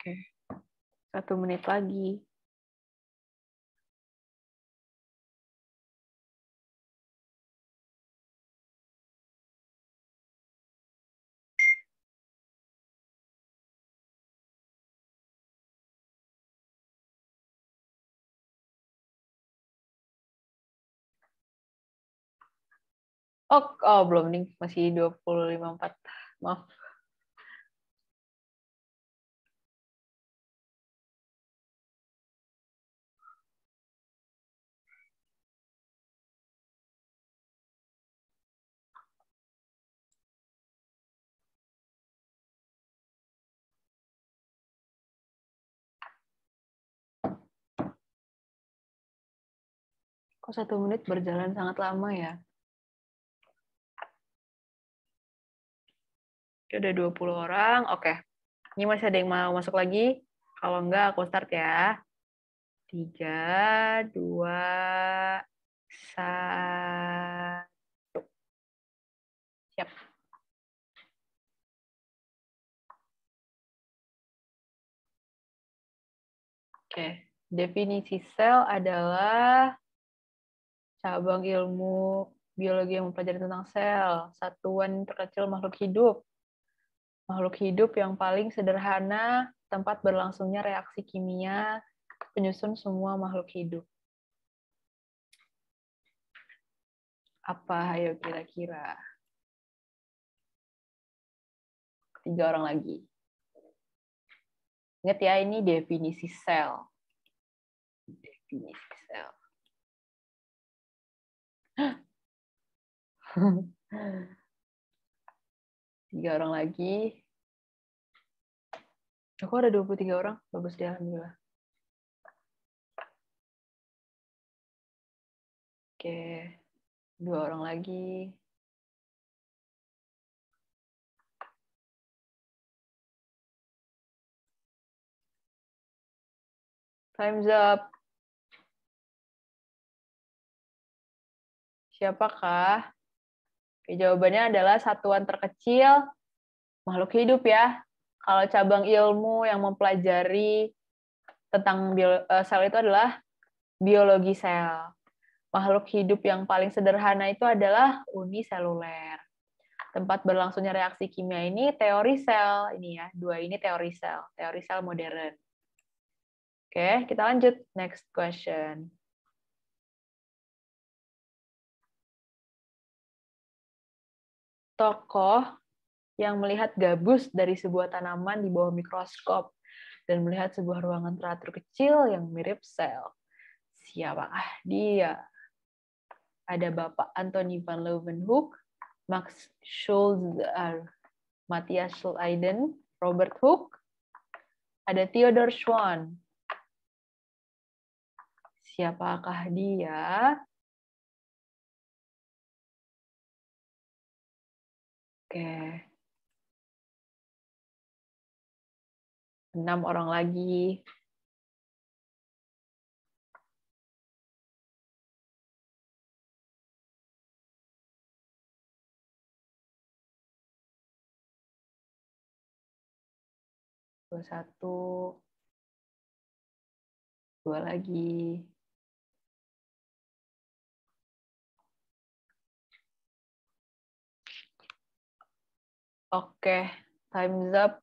Oke, 1 menit lagi. Oh, belum nih, masih 20.54. Maaf. Kok 1 menit berjalan sangat lama ya? Udah 20 orang. Oke. Ini masih ada yang mau masuk lagi? Kalau enggak, aku start ya. 3, 2, 1. Siap. Oke. Definisi sel adalah cabang ilmu biologi yang mempelajari tentang sel, satuan terkecil makhluk hidup. Makhluk hidup yang paling sederhana, tempat berlangsungnya reaksi kimia, penyusun semua makhluk hidup. Apa, ayo kira-kira? 3 orang lagi. Ingat ya, ini definisi sel. Definisi sel. Tiga orang lagi. Aku ada 23 orang. Bagus deh, alhamdulillah. Oke. 2 orang lagi. Time's up. Siapakah? Oke, jawabannya adalah satuan terkecil makhluk hidup ya. Kalau cabang ilmu yang mempelajari tentang sel itu adalah biologi sel. Makhluk hidup yang paling sederhana itu adalah uniseluler. Tempat berlangsungnya reaksi kimia ini teori sel. Ini ya, dua ini teori sel modern. Oke, kita lanjut. Next question. Tokoh yang melihat gabus dari sebuah tanaman di bawah mikroskop dan melihat sebuah ruangan teratur kecil yang mirip sel. Siapakah dia? Ada Bapak Anthony van Leeuwenhoek, Max Schulze, Matthias Leiden, Robert Hooke, ada Theodor Schwann. Siapakah dia? Oke. 6 orang lagi. Satu, dua lagi. Oke, time's up.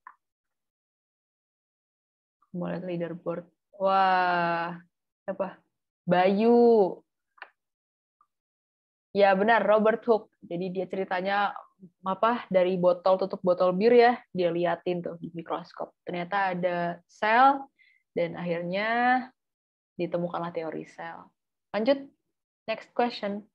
Mau lihat leaderboard. Wah, apa? Bayu. Ya benar, Robert Hooke. Jadi dia ceritanya apa dari botol tutup botol bir ya, dia liatin tuh di mikroskop. Ternyata ada sel dan akhirnya ditemukanlah teori sel. Lanjut, next question.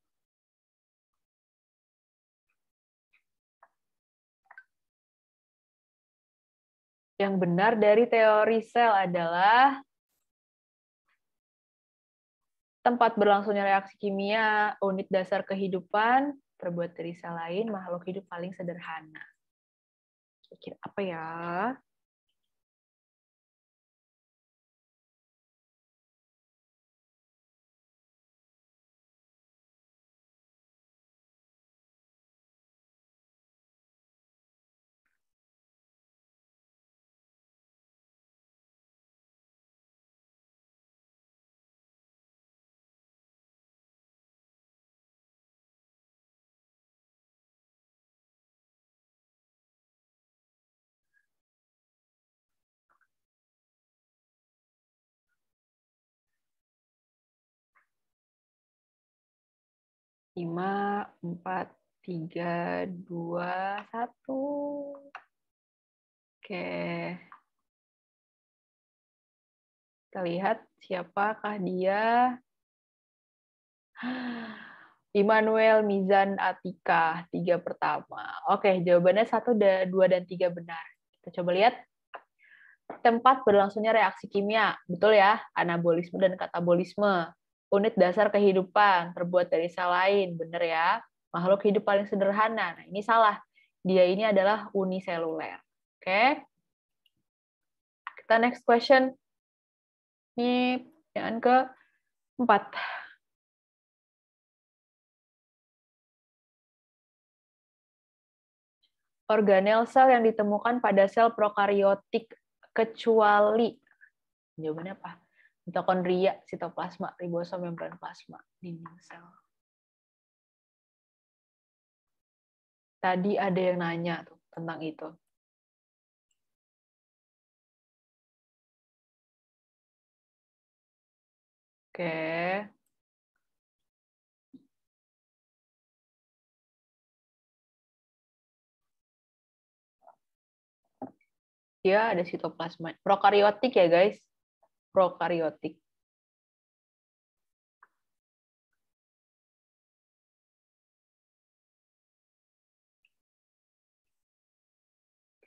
Yang benar dari teori sel adalah tempat berlangsungnya reaksi kimia, unit dasar kehidupan, terbuat dari sel lain, makhluk hidup paling sederhana. Kira-kira apa ya? Lima, 4, 3, 2, 1. Oke. Kita lihat siapakah dia. Immanuel Mizan Atika, 3 pertama. Oke, jawabannya 1, 2, dan 3 benar. Kita coba lihat. Tempat berlangsungnya reaksi kimia. Betul ya? Anabolisme dan katabolisme. Unit dasar kehidupan, terbuat dari sel lain. Benar ya? Makhluk hidup paling sederhana. Nah, ini salah. Dia ini adalah uniseluler. Oke? Kita next question. Ini yang ke-4. Organel sel yang ditemukan pada sel prokariotik kecuali, jawabannya apa? Mitokondria, sitoplasma, ribosom, membran plasma, dinding sel. Tadi ada yang nanya tuh tentang itu. Oke. Ya, ada sitoplasma. Prokariotik ya, guys. Prokariotik.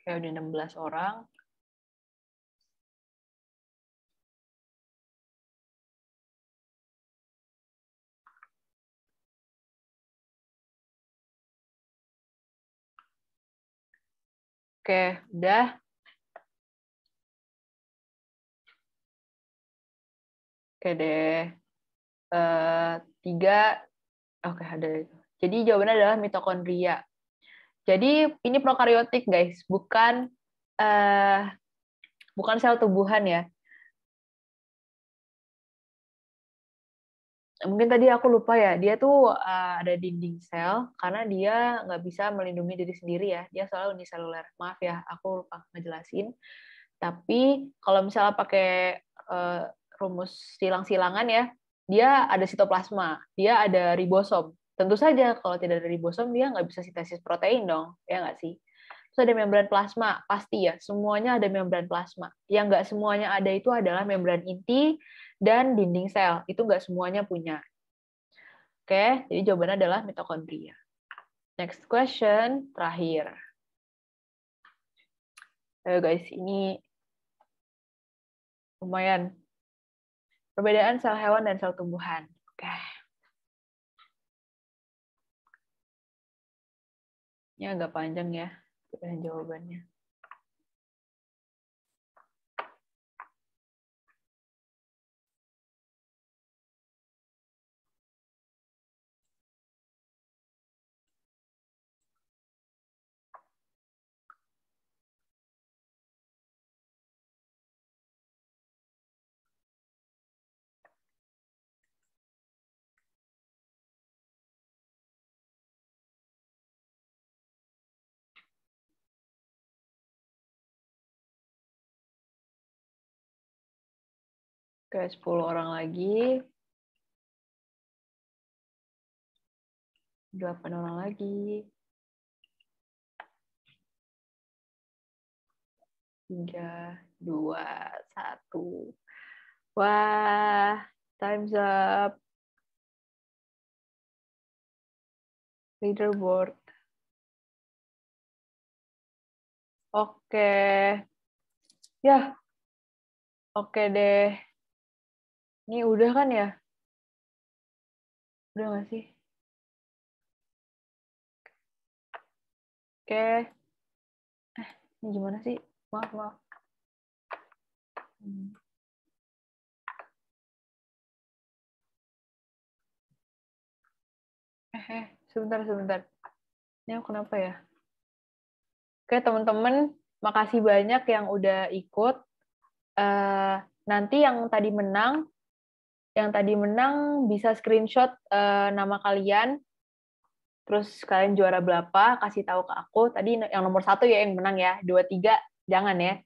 Oke, udah 16 orang. Oke, udah. Oke deh. 3. Oke, ada itu. Jadi jawabannya adalah mitokondria. Jadi ini prokaryotik guys, bukan sel tubuhan ya. Mungkin tadi aku lupa ya, dia tuh ada dinding sel karena dia nggak bisa melindungi diri sendiri ya. Dia selalu uniseluler. Maaf ya, aku lupa ngejelasin. Tapi kalau misalnya pakai rumus silang-silangan ya, dia ada sitoplasma, dia ada ribosom. Tentu saja kalau tidak ada ribosom dia nggak bisa sintesis protein dong, ya nggak sih? Terus ada membran plasma, pasti ya, semuanya ada membran plasma. Yang nggak semuanya ada itu adalah membran inti dan dinding sel, itu nggak semuanya punya. Oke, jadi jawabannya adalah mitokondria. Next question, terakhir. Ayo guys, ini lumayan. Perbedaan sel hewan dan sel tumbuhan. Oke. Ini agak panjang ya, jawabannya. Oke, 10 orang lagi. 8 orang lagi. 3, 2, 1. Wah, time's up. Leaderboard. Oke. Ya. Oke deh. Ini udah kan ya? Udah nggak sih? Oke. Ini gimana sih? Maaf, maaf. Sebentar. Ini aku kenapa ya? Oke, teman-teman, makasih banyak yang udah ikut. Nanti yang tadi menang bisa screenshot nama kalian, terus kalian juara berapa, kasih tahu ke aku. Tadi yang nomor 1 ya yang menang ya, 2, 3 jangan ya.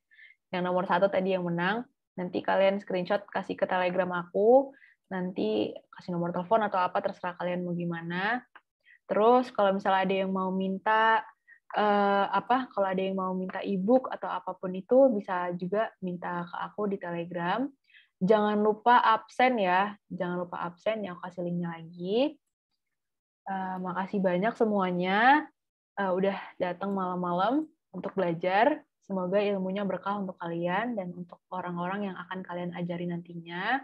Yang nomor 1 tadi yang menang, nanti kalian screenshot kasih ke Telegram aku, nanti kasih nomor telepon atau apa, terserah kalian mau gimana. Terus kalau misalnya ada yang mau minta kalau ada yang mau minta ebook atau apapun itu bisa juga minta ke aku di Telegram. Jangan lupa absen ya, yang aku kasih linknya lagi. Makasih banyak semuanya udah datang malam-malam untuk belajar. Semoga ilmunya berkah untuk kalian dan untuk orang-orang yang akan kalian ajari nantinya.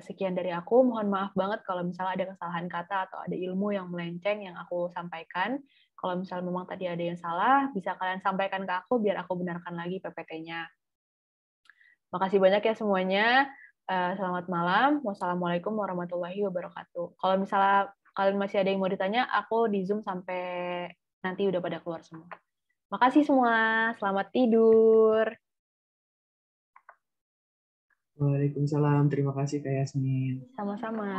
Sekian dari aku, mohon maaf banget kalau misalnya ada kesalahan kata atau ada ilmu yang melenceng yang aku sampaikan. Kalau misalnya memang tadi ada yang salah, bisa kalian sampaikan ke aku biar aku benarkan lagi PPT-nya. Makasih banyak ya semuanya. Selamat malam. Wassalamualaikum warahmatullahi wabarakatuh. Kalau misalnya kalian masih ada yang mau ditanya, aku di Zoom sampai nanti udah pada keluar semua. Makasih semua. Selamat tidur. Waalaikumsalam. Terima kasih Kak Yasmin. Sama-sama.